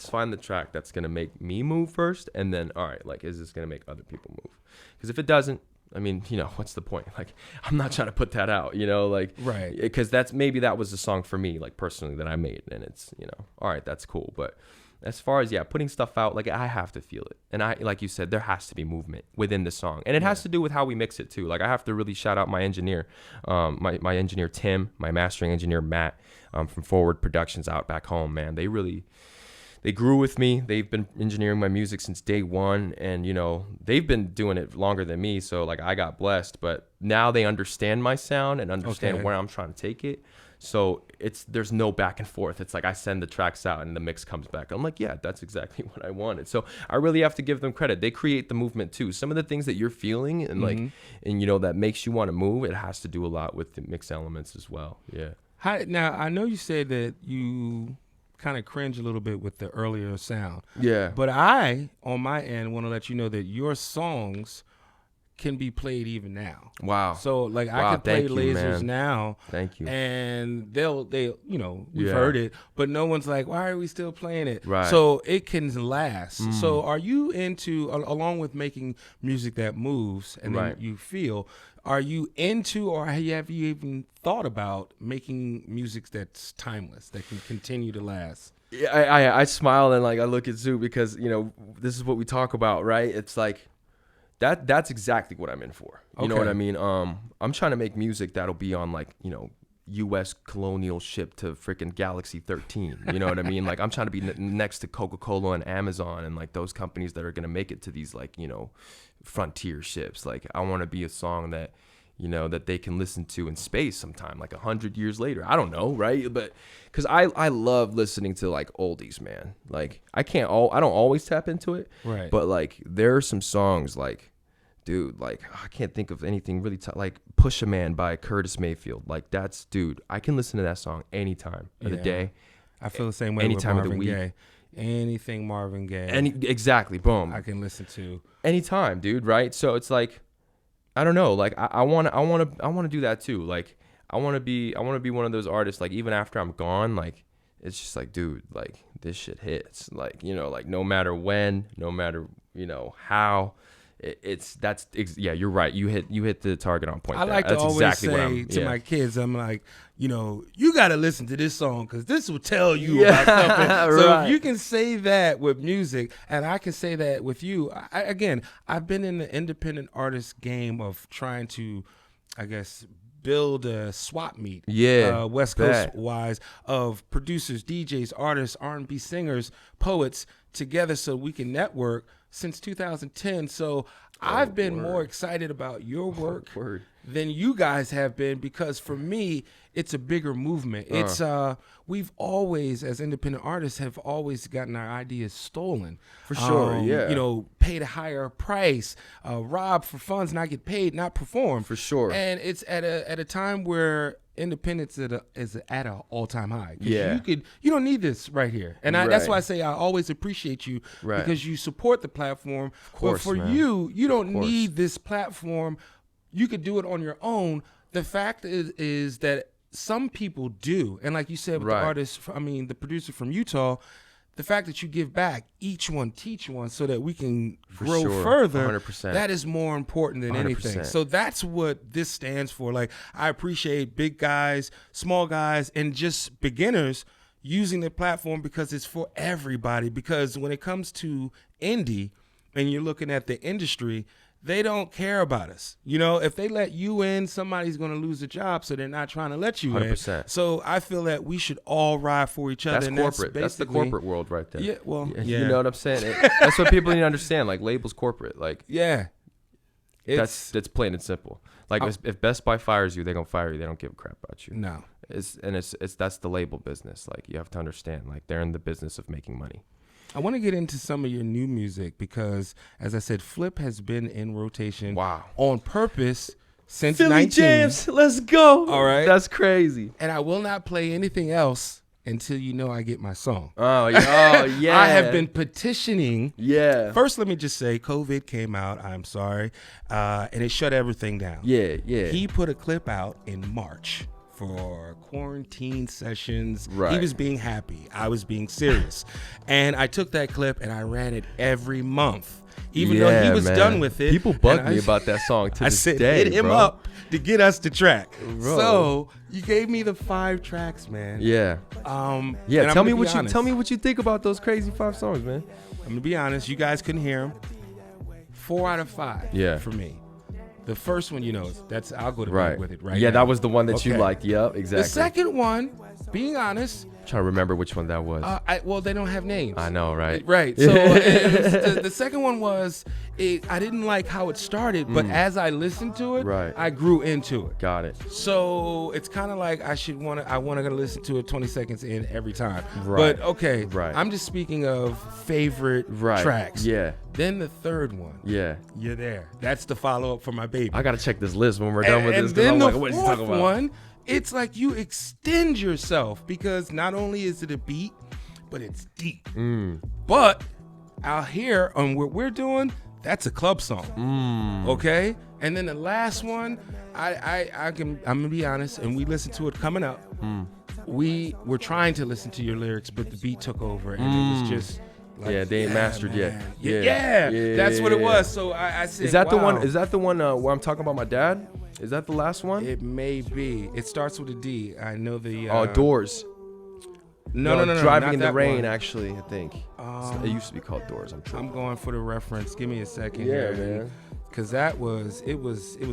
find the track that's gonna make me move first, and then all right, like is this gonna make other people move? Because if it doesn't, I mean, what's the point? Like, I'm not trying to put that out, like, Right. Because that was a song for me, like personally, that I made, and it's, all right, that's cool. But as far as putting stuff out, like I have to feel it, and I, like you said, there has to be movement within the song, and it has to do with how we mix it too. Like I have to really shout out my engineer, my engineer Tim, my mastering engineer Matt, from Forward Productions out back home. Man, they grew with me. They've been engineering my music since day one, and they've been doing it longer than me. So like I got blessed, but now they understand my sound and understand where I'm trying to take it. So there's no back and forth. It's like I send the tracks out and the mix comes back. I'm like, yeah, that's exactly what I wanted. So I really have to give them credit. They create the movement too. Some of the things that you're feeling and like, and you know, that makes you want to move, it has to do a lot with the mix elements as well. Yeah. Now, I know you said that you kind of cringe a little bit with the earlier sound. Yeah. But I, on my end, want to let you know that your songs can be played even now. Wow. So like I could play Lasers now. Thank you. And they'll you know, we've Yeah. heard it, but no one's like, why are we still playing it? Right. So it can last. So are you into, along with making music that moves and then Right. you feel, are you into, or have you even thought about making music that's timeless, that can continue to last? Yeah, I smile and like I look at Zoo because, you know, this is what we talk about, right? It's like that's exactly what I'm in for. You know what I mean? I'm trying to make music that'll be on like, you know, U.S. colonial ship to freaking Galaxy 13. You know what I mean? Like I'm trying to be next to Coca-Cola and Amazon and like those companies that are going to make it to these like, you know, frontier ships. Like I want to be a song that, you know, that they can listen to in space sometime, like 100 years later. I don't know, right? But because I love listening to like oldies, man. Like I don't always tap into it, Right. But like there are some songs like, dude, like I can't think of anything really like "Push a Man" by Curtis Mayfield. Like that's, dude, I can listen to that song anytime of the day. I feel the same way Anytime with of the Marvin week. Gaye. Anything Marvin Gaye, Exactly, boom. I can listen to. Anytime, dude, right? So it's like, I don't know, like I want to do that too. Like I want to be one of those artists, like even after I'm gone, like it's just like, dude, like this shit hits, like, you know, like no matter when, no matter, you know, how, yeah, you're right. You hit the target on point. I like That's to always exactly say to my kids, I'm like, you know, you got to listen to this song because this will tell you about something. So if you can say that with music, and I can say that with you, again, I've been in the independent artist game of trying to, I guess, build a swap meet, West Coast wise, of producers, DJs, artists, R&B singers, poets together so we can network since 2010. So I've been more excited about your work than you guys have been, because for me, it's a bigger movement. It's we've always, as independent artists, have always gotten our ideas stolen. For sure, yeah. You know, paid a higher price, rob for funds, not get paid, not perform. For sure. And it's at a time where independence is at an all-time high. Yeah. You don't need this right here. And that's why I say I always appreciate you, because you support the platform. Of course, but for man. you don't need this platform. You could do it on your own. The fact is that some people do. And like you said with the artist, the producer from Utah, the fact that you give back, each one teach one, so that we can grow further, 100%. that is more important than 100%. anything. So that's what this stands for. Like, I appreciate big guys, small guys, and just beginners using the platform, because it's for everybody. Because when it comes to indie and you're looking at the industry, they don't care about us. You know, if they let you in, somebody's going to lose a job, so they're not trying to let you 100%. in. So I feel that we should all ride for each other. That's and corporate. That's the corporate world right there. Yeah, well, You know what I'm saying? That's what people need to understand. Like, labels corporate. Like, that's plain and simple. Like, if Best Buy fires you, they're going to fire you. They don't give a crap about you. No. That's the label business. Like, you have to understand. Like, they're in the business of making money. I want to get into some of your new music because, as I said, Flip has been in rotation on purpose since Philly Jamz, let's go. All right. That's crazy. And I will not play anything else until you know I get my song. Oh, yeah. I have been petitioning. Yeah. First, let me just say, COVID came out. I'm sorry. And it shut everything down. Yeah. He put a clip out in March for quarantine sessions. Right. He was being happy. I was being serious. And I took that clip and I ran it every month, even though he was done with it. People bug me about that song to this day, hit him bro. up to get us to track. Bro. So you gave me the 5 tracks, man. Yeah. And Tell me what you think about those crazy 5 songs, man. I'm gonna be honest. You guys couldn't hear them. 4 out of 5. Yeah. For me. The first one, you know, I'll go to bed with it, right? Yeah, now. that was the one that you liked. Yep, exactly. The second one, being honest, trying to remember which one that was. well, they don't have names. I know, right? Right. So the second one was, I didn't like how it started, but as I listened to it, Right. I grew into it. Got it. So it's kind of like I want to listen to it 20 seconds in every time. Right. But okay, Right. I'm just speaking of favorite tracks. Yeah. Then the third one, Yeah. You're There. That's the follow-up for my baby. I gotta check this list when we're done with And this. 'Cause then I'm the like, what is he fourth talking about? one, it's like you extend yourself because not only is it a beat, but it's deep. But out here on what we're doing, that's a club song. Okay? And then the last one, I'm gonna be honest, and we listened to it coming up. We were trying to listen to your lyrics, but the beat took over, and it was just like, Yeah, they ain't mastered yet. man. Yeah. That's what it Yeah. was. So I said, Is that the one? wow. Is that the one where I'm talking about my dad? Is that the last one? It may be. It starts with a D. I know the. Doors. No. Driving not in the that Rain, one. actually, I think. It used to be called Doors. I'm I'm going for the reference. Give me a second. Yeah, here. man. Cause it was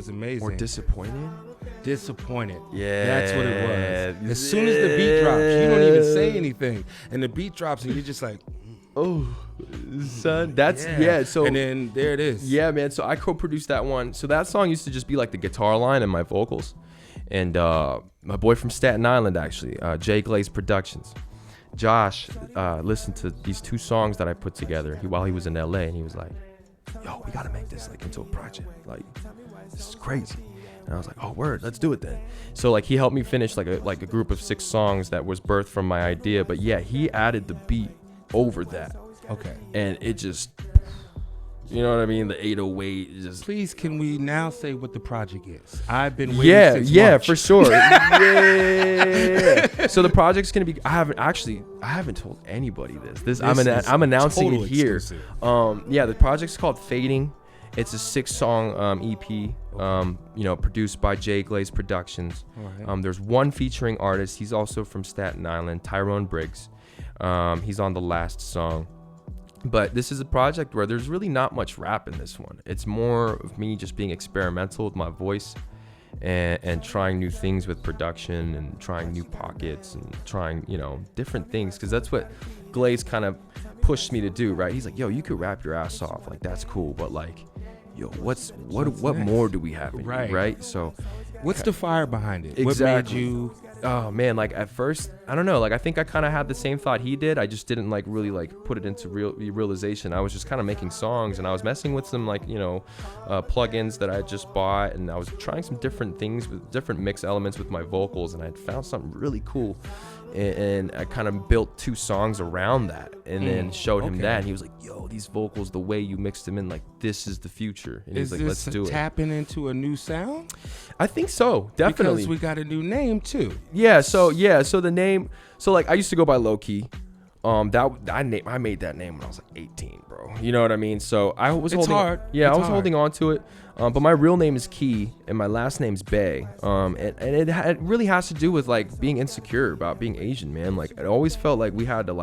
amazing. Or Disappointed. Disappointed. Yeah. That's what it was. As soon as the beat drops, you don't even say anything, and the beat drops, and you're just like, Oh, son. That's So and then there it is. yeah, man. So I co-produced that one. So that song used to just be like the guitar line and my vocals. And my boy from Staten Island, actually, Jay Glaze Productions, Josh, listened to these two songs that I put together while he was in LA, and he was like, "Yo, we gotta make this like into a project. Like, this is crazy." And I was like, "Oh, word, let's do it then." So like he helped me finish like a group of 6 songs that was birthed from my idea. But yeah, he added the beat over that, Okay. and it just, you know what I mean? The 808 is just. Please, can we now say what the project is? I've been waiting since March. For sure. Yeah. So the project's gonna be. I haven't told anybody this. I'm announcing total it here. exclusive. The project's called Fading. It's a 6-song EP. Produced by Jay Glaze Productions. All right. There's one featuring artist. He's also from Staten Island, Tyrone Briggs. He's on the last song. But this is a project where there's really not much rap in this one. It's more of me just being experimental with my voice and trying new things with production and trying new pockets and trying, different things. Because that's what Glaze kind of pushed me to do, right? He's like, yo, you could rap your ass off. Like, that's cool. But like, yo, what next? more do we have in you, Right. right? So What's the fire behind it? Exactly. What made you? Oh man, like at first, I don't know. Like I think I kind of had the same thought he did. I just didn't like really like put it into realization. I was just kind of making songs, and I was messing with some like plugins that I just bought, and I was trying some different things with different mix elements with my vocals, and I found something really cool. And I kind of built 2 songs around that, and then showed him that, and he was like, "Yo, these vocals, the way you mixed them in, like this is the future." And Is he's like, this "Let's do it." tapping into a new sound? I think so, definitely. Because we got a new name too. Yeah, so the name, so like I used to go by Lowwki. I made that name when I was like 18, bro. You know what I mean? So I was holding on to it. But my real name is Ki, and my last name's Bae. And it really has to do with like being insecure about being Asian, man. Like it always felt like we had to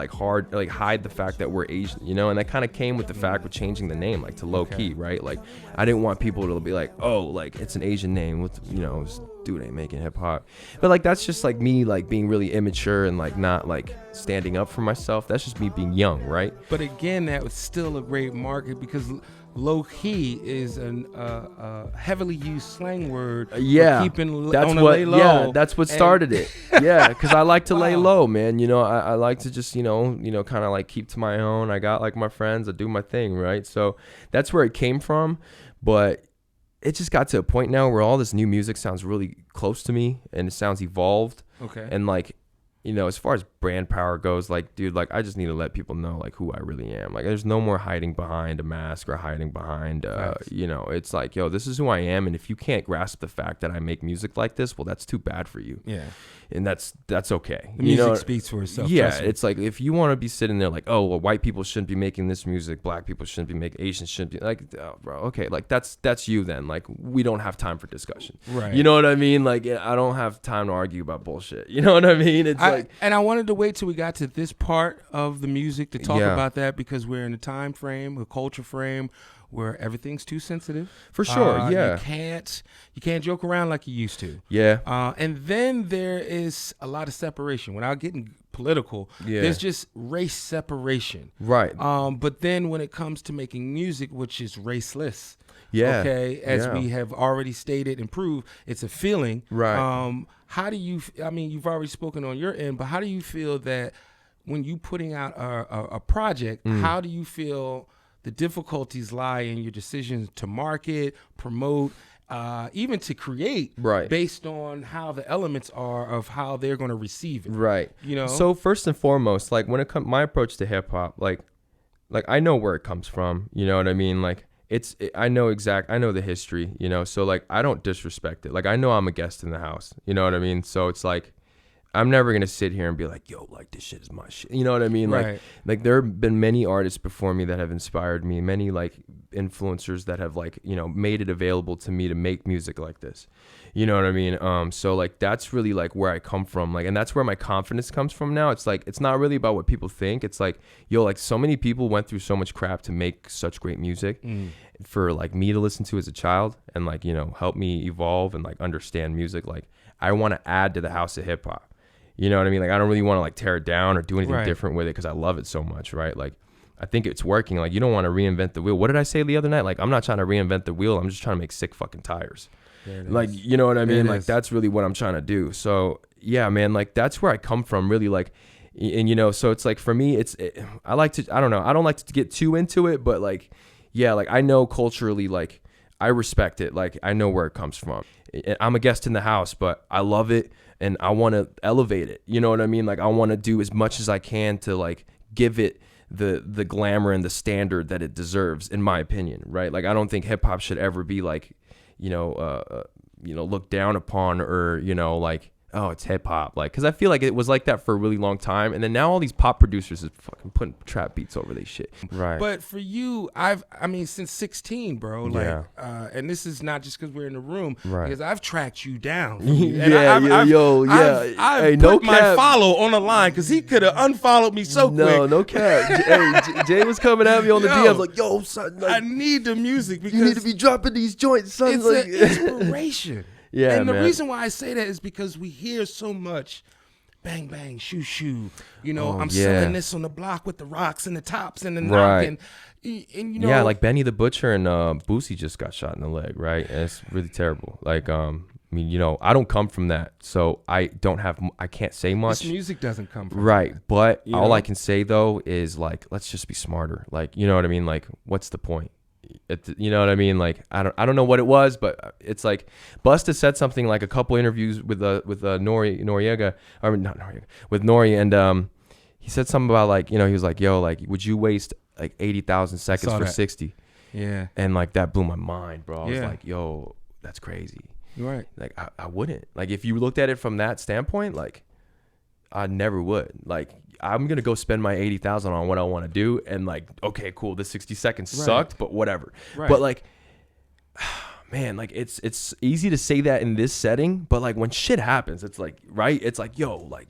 hide the fact that we're Asian, and that kind of came with the fact with changing the name like to Lowwki, right? Like I didn't want people to be like, oh, like it's an Asian name with this dude ain't making hip hop. But like that's just like me like being really immature and like not like standing up for myself. That's just me being young, right? But again, that was still a great market because low key is a heavily used slang word. For keeping lay low. Yeah, that's what started it. Yeah, because I like to lay low, man. I like to just kind of like keep to my own. I got like my friends. I do my thing, right? So that's where it came from. But it just got to a point now where all this new music sounds really close to me, and it sounds evolved. Okay. And like, as far as brand power goes, like, dude, like I just need to let people know like who I really am. Like there's no more hiding behind a mask or hiding behind, it's like, yo, this is who I am. And if you can't grasp the fact that I make music like this, well, that's too bad for you. Yeah. And that's okay. The music speaks for itself. Yeah. It's like, if you want to be sitting there like, oh, well, white people shouldn't be making this music. Black people shouldn't be making, Asians shouldn't be like, oh, bro, okay. Like that's you then. Like we don't have time for discussion. Right. You know what I mean? Like I don't have time to argue about bullshit. You know what I mean? It's I wanted to wait till we got to this part of the music to talk Yeah. about that, because we're in a time frame, a culture frame where everything's too sensitive. For sure, yeah. You can't joke around like you used to. Yeah. And then there is a lot of separation. Without getting political, Yeah. there's just race separation. Right. But then when it comes to making music, which is raceless, Yeah. okay, as Yeah. we have already stated and proved, it's a feeling. Right. How do you, I mean, you've already spoken on your end, but how do you feel that when you putting out a project, how do you feel the difficulties lie in your decisions to market, promote, even to create, Right. based on how the elements are of how they're going to receive it? Right. You know? So first and foremost, like when it comes, my approach to hip hop, like I know where it comes from. You know what I mean? Like I know the history. You know, so like I don't disrespect it. Like I know I'm a guest in the house. You know what I mean? So it's like I'm never gonna sit here and be like, yo, like this shit is my shit. You know what I mean? Right. Like there have been many artists before me that have inspired me, many like influencers that have like, you know, made it available to me to make music like this. You know what I mean? So like that's really like where I come from. Like, and that's where my confidence comes from now. It's like it's not really about what people think. It's like, yo, like so many people went through so much crap to make such great music for like me to listen to as a child and like, you know, help me evolve and like understand music. Like I want to add to the house of hip hop. You know what I mean? Like, I don't really want to like tear it down or do anything different with it because I love it so much, right? Like, I think it's working. Like, you don't want to reinvent the wheel. What did I say the other night? Like, I'm not trying to reinvent the wheel. I'm just trying to make sick fucking tires. Like, you know what I mean? Like, that's really what I'm trying to do. So, yeah, man, like, that's where I come from, really. Like, and, you know, so it's like, for me, I like to, I don't know, I don't like to get too into it, but like, yeah, like, I know culturally, like, I respect it. Like, I know where it comes from. I'm a guest in the house, but I love it. And I want to elevate it. You know what I mean? Like I want to do as much as I can to like give it the glamour and the standard that it deserves, in my opinion, right? Like I don't think hip hop should ever be like, looked down upon or, you know, like, oh, it's hip hop. Like, cause I feel like it was like that for a really long time. And then now all these pop producers is fucking putting trap beats over these shit. Right. But for you, I mean, since 16, bro, like, and this is not just cause we're in the room, because I've tracked you down. And I've put my follow on the line cause he could have unfollowed me so quick. No cap. Hey, Jay was coming at me on the DMs like, yo, son, like, I need the music because you need to be dropping these joints, son. It's like, an inspiration. Yeah, and the man. reason why I say that is because we hear so much bang, bang, shoo, shoo. You know, I'm selling this on the block with the rocks and the tops and the knock. And you know. Yeah, like Benny the Butcher and Boosie just got shot in the leg, right? And it's really terrible. Like, I mean, you know, I don't come from that. So I can't say much. This music doesn't come from that. But you all know? I can say, though, is like, let's just be smarter. Like, you know what I mean? Like, what's the point? You know what I mean? Like I don't know what it was, but it's like Busta said something like a couple interviews with Noriega, or not Noriega, with Nori, and he said something about like, you know, he was like, yo, like would you waste like 80,000 seconds for 60? Yeah. And like that blew my mind, bro. I was like, yo, that's crazy. You're right. Like I wouldn't. Like if you looked at it from that standpoint, like I never would. Like I'm gonna go spend my 80,000 on what I want to do, and like, okay, cool. This 60 seconds sucked, but whatever. Right. But like, man, like it's easy to say that in this setting, but like when shit happens, it's like, right? It's like, yo, like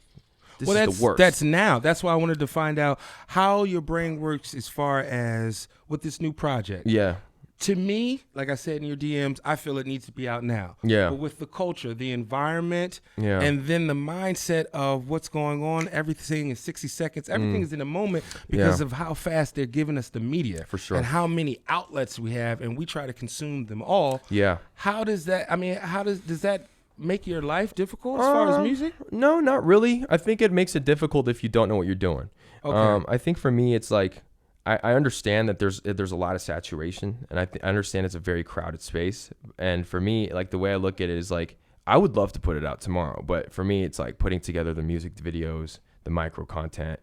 this is the worst. That's now. That's why I wanted to find out how your brain works as far as with this new project. Yeah. To me, like I said in your DMs, I feel it needs to be out now. Yeah. But with the culture, the environment, and then the mindset of what's going on, everything in 60 seconds, everything is in a moment because of how fast they're giving us the media. For sure. And how many outlets we have, and we try to consume them all. Yeah. How does that, I mean, does that make your life difficult as far as music? No, not really. I think it makes it difficult if you don't know what you're doing. Okay. I think for me, it's like, I understand that there's a lot of saturation, and I understand it's a very crowded space. And for me, like the way I look at it is like, I would love to put it out tomorrow, but for me, it's like putting together the music videos, the micro content,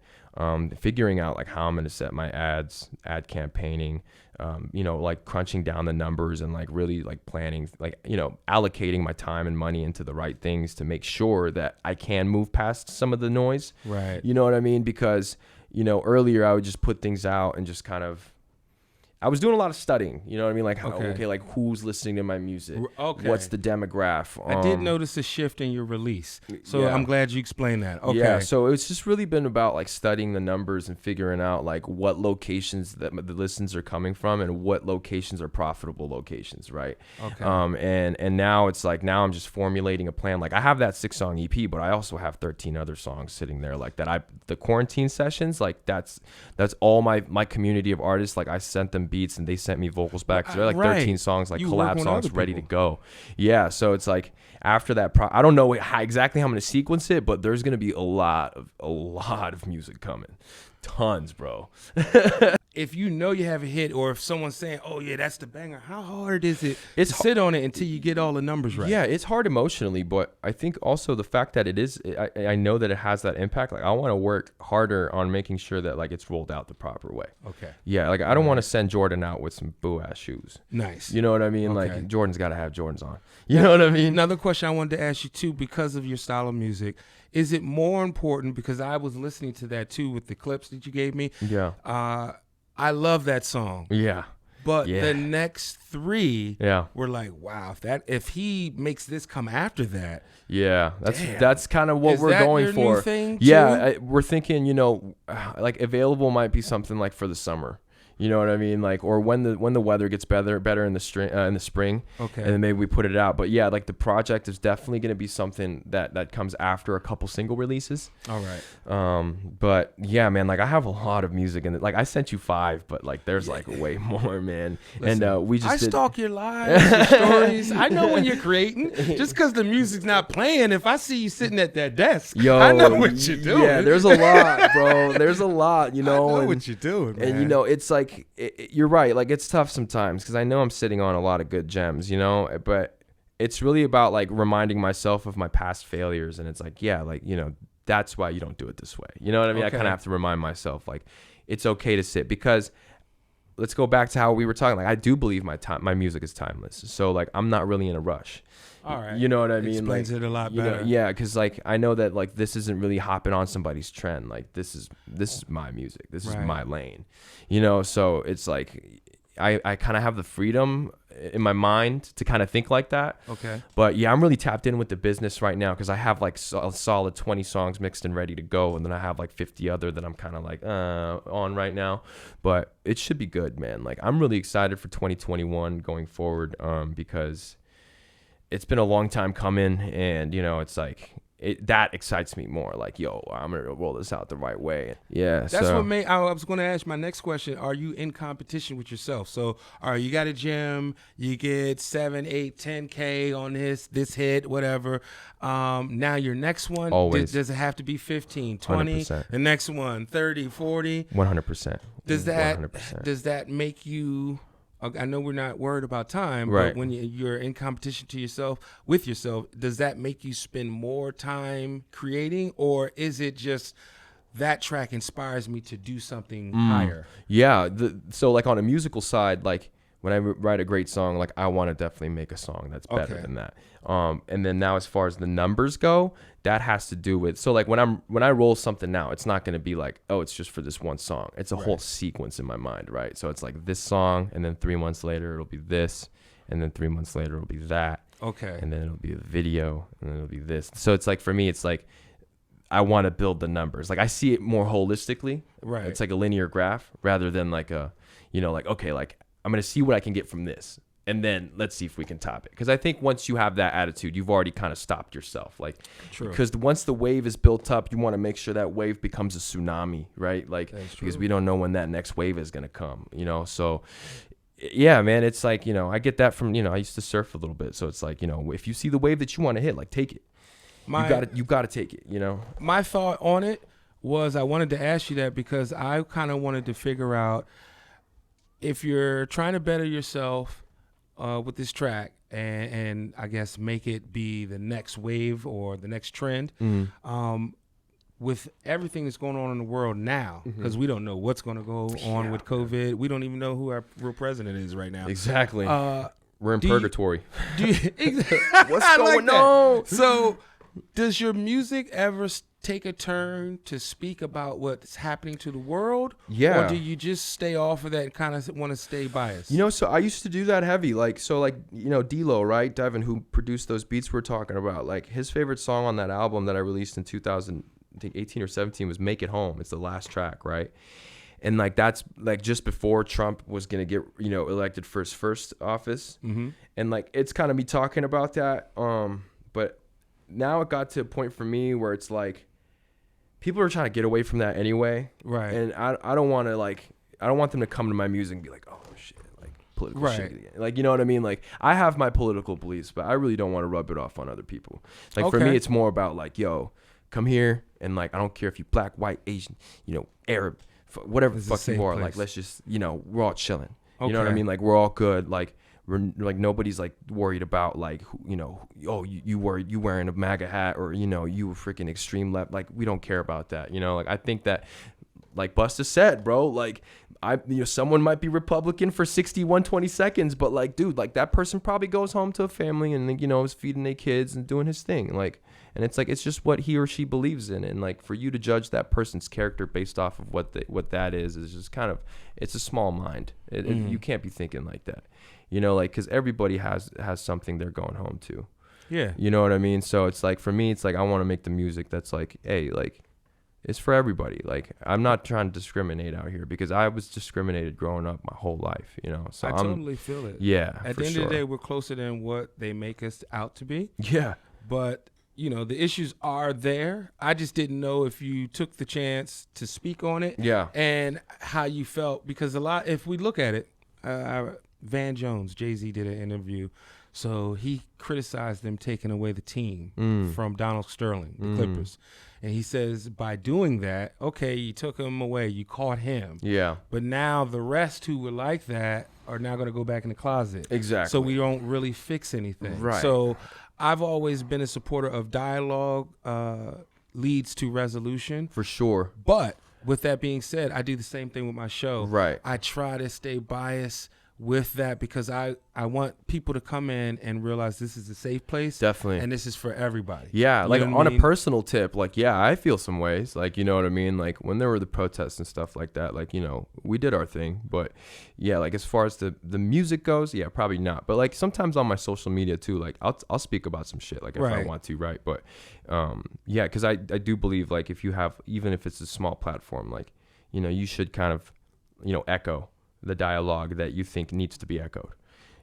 figuring out like how I'm going to set my ad campaigning, you know, like crunching down the numbers and like really like planning, like, you know, allocating my time and money into the right things to make sure that I can move past some of the noise. Right. You know what I mean? Because, you know, earlier I would just put things out and just kind of, I was doing a lot of studying, you know what I mean? Like, Okay. like who's listening to my music? Okay. What's the demographic? I did notice a shift in your release, so Yeah. I'm glad you explained that. Okay. Yeah, so it's just really been about like studying the numbers and figuring out like what locations that the listens are coming from and what locations are profitable locations, right? Okay. And now it's like now I'm just formulating a plan. Like I have that 6-song EP, but I also have 13 other songs sitting there like that. The quarantine sessions, like that's all my community of artists. Like I sent them beats and they sent me vocals back. So they're like Right. 13 songs, like You work collab with songs other ready to people. go. Yeah, so it's like after that, I don't know exactly how I'm gonna sequence it, but there's gonna be a lot of music coming, tons, bro. If you know you have a hit, or if someone's saying, "Oh yeah, that's the banger," how hard is it It's to sit on it until you get all the numbers right? Yeah, it's hard emotionally, but I think also the fact that it is, I know that it has that impact. Like I want to work harder on making sure that like it's rolled out the proper way. Okay. Yeah, like I don't want to send Jordan out with some boo ass shoes. Nice. You know what I mean? Okay. Like Jordan's got to have Jordans on. You know what I mean? Another question I wanted to ask you too, because of your style of music, is it more important? Because I was listening to that too with the clips that you gave me. Yeah. I love that song. Yeah. But Yeah. the next three Yeah. were like, wow, if he makes this come after that. Yeah, Damn. that's kind of what Is we're that going your for. new thing, Yeah, too? we're thinking, you know, like available might be something like for the summer. You know what I mean? Like, or when the weather gets better in the spring. Okay. And then maybe we put it out. But yeah, like the project is definitely going to be something that comes after a couple single releases. All right. But yeah, man, like I have a lot of music in it. Like I sent you 5, but like there's like way more, man. Listen, And we just I did. stalk your lives, your stories. I know when you're creating. Just because the music's not playing, if I see you sitting at that desk, Yo, I know what you're doing. Yeah, there's a lot, bro. There's a lot, you know. I know and, what you're doing, man. And you know, it's like you're right. Like it's tough sometimes because I know I'm sitting on a lot of good gems, you know. But it's really about like reminding myself of my past failures, and it's like, yeah, like you know, that's why you don't do it this way. You know what I mean? I Okay. kind of have to remind myself like it's okay to sit because. Let's go back to how we were talking. Like I do believe my music is timeless. So like I'm not really in a rush. All right. You know what I mean? Explains like, it a lot you know, better. yeah, because like I know that like this isn't really hopping on somebody's trend. Like this is my music. This is Right. my lane. You know, so it's like I kind of have the freedom in my mind to kind of think like that. Okay. But yeah, I'm really tapped in with the business right now because I have like a solid 20 songs mixed and ready to go, and then I have like 50 other that I'm kind of like on right now. But it should be good, man. Like I'm really excited for 2021 going forward because it's been a long time coming, and you know it's like that excites me more. Like yo, I'm gonna roll this out the right way. Yeah, That's what made. I was going to ask my next question. Are you in competition with yourself? So, all right, you got a gym, you get 7, 8, 10K on this hit, whatever. Now your next one, Always. does it have to be 15, 20? 100%. The next one, 30, 40. 100%. Does 100%. that make you? I know we're not worried about time, Right. but when you're in competition with yourself, does that make you spend more time creating, or is it just that track inspires me to do something higher? Yeah. So like on a musical side, like when I write a great song, like I want to definitely make a song that's better Okay. than that. And then now as far as the numbers go, that has to do with, so like when I roll something now, it's not going to be like, oh, it's just for this one song. It's a whole sequence in my mind, right? So it's like this song, and then 3 months later it'll be this, and then 3 months later it'll be that. Okay. And then it'll be the video, and then it'll be this. So it's like for me, it's like I want to build the numbers. Like I see it more holistically. Right. It's like a linear graph rather than like a, you know, like, okay, like I'm going to see what I can get from this. And then let's see if we can top it. Because I think once you have that attitude, you've already kind of stopped yourself. Like, True. because once the wave is built up, you want to make sure that wave becomes a tsunami, right? Like, That's because true. we don't know when that next wave is going to come, you know? So, yeah, man, it's like, you know, I get that from, you know, I used to surf a little bit. So it's like, you know, if you see the wave that you want to hit, like, take it. You got to take it, you know? My thought on it was I wanted to ask you that because I kind of wanted to figure out if you're trying to better yourself with this track and I guess make it be the next wave or the next trend, with everything that's going on in the world now, because we don't know what's going to go on with COVID. We don't even know who our real president is right now. Exactly. We're in do you- purgatory. Do you, What's I going like that. on? So, does your music ever take a turn to speak about what's happening to the world? Yeah. Or do you just stay off of that and kind of want to stay biased? You know, so I used to do that heavy. Like, so like, you know, D-Lo, right? Devin, who produced those beats we're talking about. Like, his favorite song on that album that I released in 2018 or 17 was Make It Home. It's the last track, right? And like, that's like just before Trump was going to get, you know, elected for his first office. Mm-hmm. And like, it's kind of me talking about that. But now it got to a point for me where it's like, people are trying to get away from that anyway. Right. And I don't want to like, I don't want them to come to my music and be like, oh shit, like political Right. shit again. Like, you know what I mean? Like, I have my political beliefs, but I really don't want to rub it off on other people. Like, for Okay. me, it's more about like, yo, come here. And like, I don't care if you black, white, Asian, you know, Arab, whatever the It's a fuck safe you are. place. Like, let's just, you know, we're all chilling. You know what I Okay. mean? Like, we're all good. Like, we're like, nobody's like worried about like, you know, oh, you worried you wearing a MAGA hat, or, you know, you freaking extreme left. Like, we don't care about that. You know, like, I think that, like Busta said, bro, like, you know, someone might be Republican for 20 seconds, but like, dude, like, that person probably goes home to a family and, you know, is feeding their kids and doing his thing. Like, and it's like, it's just what he or she believes in. And like, for you to judge that person's character based off of what that is just kind of, it's a small mind. You can't be thinking like that, you know, like, cause everybody has something they're going home to. Yeah. You know what I mean? So it's like, for me, it's like, I want to make the music that's like, hey, like, it's for everybody. Like, I'm not trying to discriminate out here, because I was discriminated growing up my whole life, you know? So I I'm totally feel it. Yeah. At for the end sure. of the day, we're closer than what they make us out to be. Yeah. But, you know, the issues are there. I just didn't know if you took the chance to speak on it. Yeah. And how you felt. Because if we look at it, Van Jones, Jay-Z did an interview. So he criticized them taking away the team from Donald Sterling, the Clippers. And he says, by doing that, okay, you took him away, you caught him. Yeah. But now the rest who were like that are now going to go back in the closet. Exactly. So we don't really fix anything. Right. So I've always been a supporter of dialogue leads to resolution. For sure. But with that being said, I do the same thing with my show. Right. I try to stay biased with that, because I want people to come in and realize this is a safe place. Definitely. And this is for everybody. Yeah, You like know what on I a mean? personal tip, like, yeah, I feel some ways, like, you know what I mean? Like, when there were the protests and stuff like that, like, you know, we did our thing, but yeah, like, as far as the music goes, yeah, probably not. But like, sometimes on my social media too, like, I'll speak about some shit, like, if I Right. want to, right? But yeah, because I do believe, like, if you have, even if it's a small platform, like, you know, you should kind of, you know, echo the dialogue that you think needs to be echoed.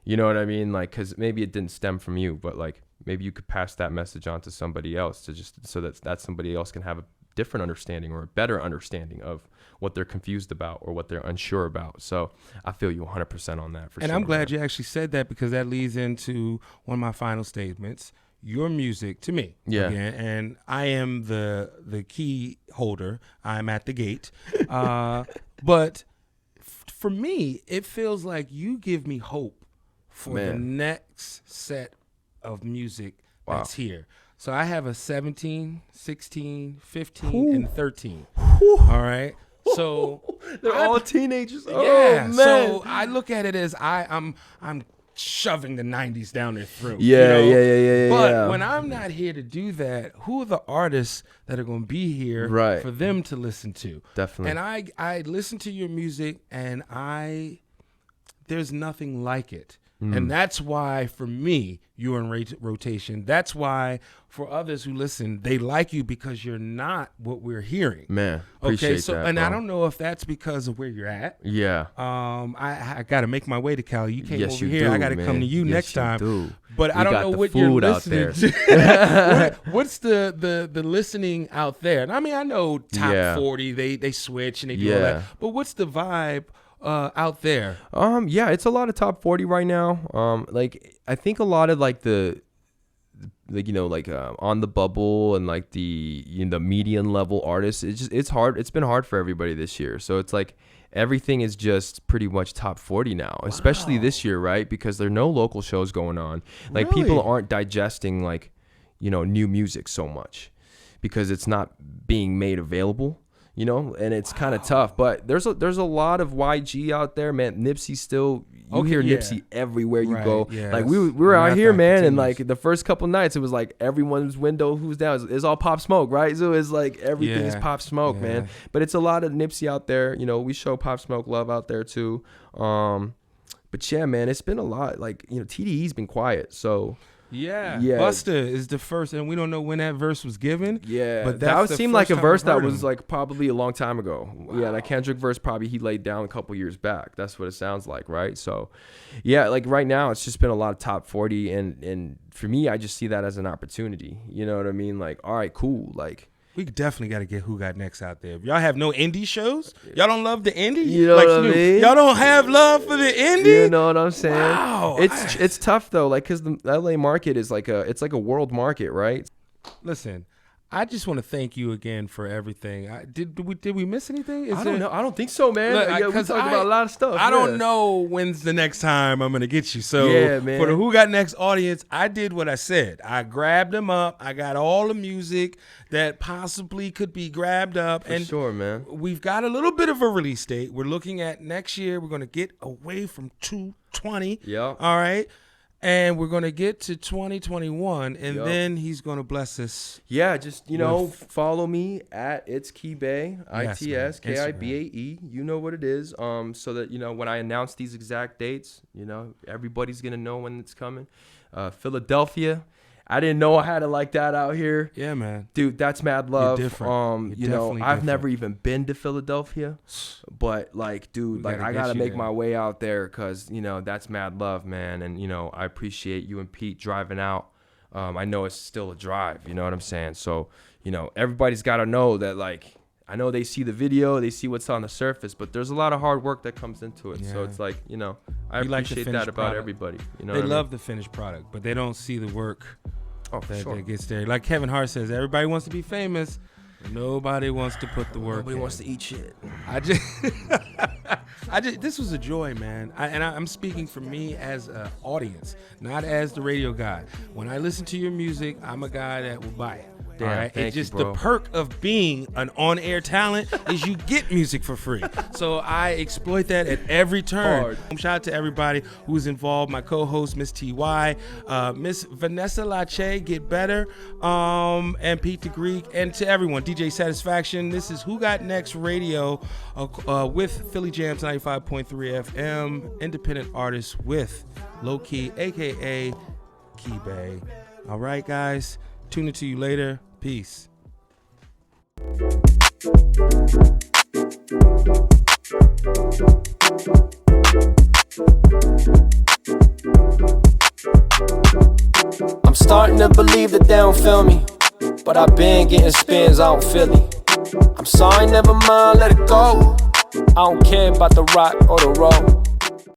You know what I mean? Like, because maybe it didn't stem from you, but like, maybe you could pass that message on to somebody else, to just so that somebody else can have a different understanding or a better understanding of what they're confused about or what they're unsure about. So I feel you 100% on that, for sure. And I'm glad you actually said that, because that leads into one of my final statements. Your music to me, Yeah. again, and I am the key holder. I'm at the gate, but for me, it feels like you give me hope for the next set of music that's here. So I have a 17, 16, 15, and 13. All right. So they're all teenagers. yeah. Oh, man. So I look at it as I'm shoving the 90s down their throat. Yeah, you know? yeah. But when I'm not here to do that, who are the artists that are going to be here Right. for them to listen to? Definitely. And I listen to your music, and there's nothing like it. And that's why, for me, you're in rotation. That's why, for others who listen, they like you, because you're not what we're hearing. Man, appreciate that, and bro. I don't know if that's because of where you're at. Yeah. I got to make my way to Cali. You came Yes, over you here. do, I got to man. come to you Yes, next you time. do. But We I don't got know the what you're food out listening there. to. What's the listening out there? And I mean, I know top Yeah. 40, they switch and they do all Yeah. that. But what's the vibe out there? Yeah, it's a lot of top 40 right now. Like, I think a lot of like the you know, like On the Bubble and like the median level artists, it's hard. It's been hard for everybody this year. So it's like everything is just pretty much top 40 now, especially this year, right? Because there are no local shows going on. Like, Really? people aren't digesting like, you know, new music so much because it's not being made available. You know, and it's kind of tough, but there's a lot of YG out there, man. Nipsey's still, You Okay, hear yeah. Nipsey everywhere you Right, go. yeah, Like that's- we were out matter of here, fact, man, and continues. like the first couple nights, it was like everyone's window who's down is all Pop Smoke, right? So it's like everything is Yeah, Pop Smoke, yeah. man. But it's a lot of Nipsey out there. You know, we show Pop Smoke love out there too. But yeah, man, it's been a lot. Like, you know, TDE's been quiet, so. Yeah. Yeah. Busta is the first, and we don't know when that verse was given. Yeah, but that would the seem like first a time verse I've that heard was him. like probably a long time ago. Yeah, that Kendrick verse probably he laid down a couple years back. That's what it sounds like, right? So, yeah, like right now it's just been a lot of top 40, and for me, I just see that as an opportunity. You know what I mean? Like, all right, cool, like. We definitely got to get Who Got Next out there. If y'all have no indie shows, y'all don't love the indie. You know like what I Snoop, mean? Y'all don't have love for the indie. You know what I'm saying? Wow. It's tough though, like because the LA market is like a world market, right? Listen, I just want to thank you again for everything. Did we miss anything? I don't know. I don't think so, man. Look, Yeah, we 'cause talked about a lot of stuff. I don't yeah. know when's the next time I'm gonna get you. So Yeah, man. for the Who Got Next audience, I did what I said. I grabbed them up. I got all the music that possibly could be grabbed up. For sure, man. We've got a little bit of a release date. We're looking at next year. We're gonna get away from 220. Yep. All right. And we're gonna get to 2021, and Yep. then he's gonna bless us. Yeah, just follow me at it's Ki Bae, Yes, ITSKIBAE. You know what it is. So that when I announce these exact dates, everybody's gonna know when it's coming. Philadelphia. I didn't know I had it like that out here. Yeah, man. Dude, that's mad love. You're different. You're definitely I've different. never even been to Philadelphia, but like, dude, like gotta I get gotta you make there. my way out there because that's mad love, man. And I appreciate you and Pete driving out. I know it's still a drive. You know what I'm saying? So everybody's gotta know that. Like, I know they see the video, they see what's on the surface, but there's a lot of hard work that comes into it. So Yeah. it's like I You like the appreciate that finished about product. everybody. You know, They what I mean? love the finished product, but they don't see the work Oh, for that, sure. that gets there. Like Kevin Hart says, everybody wants to be famous, but nobody wants to put the work. Nobody in. wants to eat shit. I just, this was a joy, man. I'm speaking for me as an audience, not as the radio guy. When I listen to your music, I'm a guy that will buy it. Damn, all right? thank It's you, just bro. the perk of being an on-air talent is you get music for free. So I exploit that at every turn. Hard. Shout out to everybody who's involved. My co-host, Miss T.Y., Miss Vanessa Lache, Get Better, and Pete the Greek, and to everyone, DJ Satisfaction. This is Who Got Next Radio with Philly Jamz 95.3 FM, independent artist with Lowwki, a.k.a. Ki Bae. All right, guys. Tune into you later. Peace. I'm starting to believe that they don't feel me, but I've been getting spins out in Philly. I'm sorry, never mind, let it go. I don't care about the rock or the roll.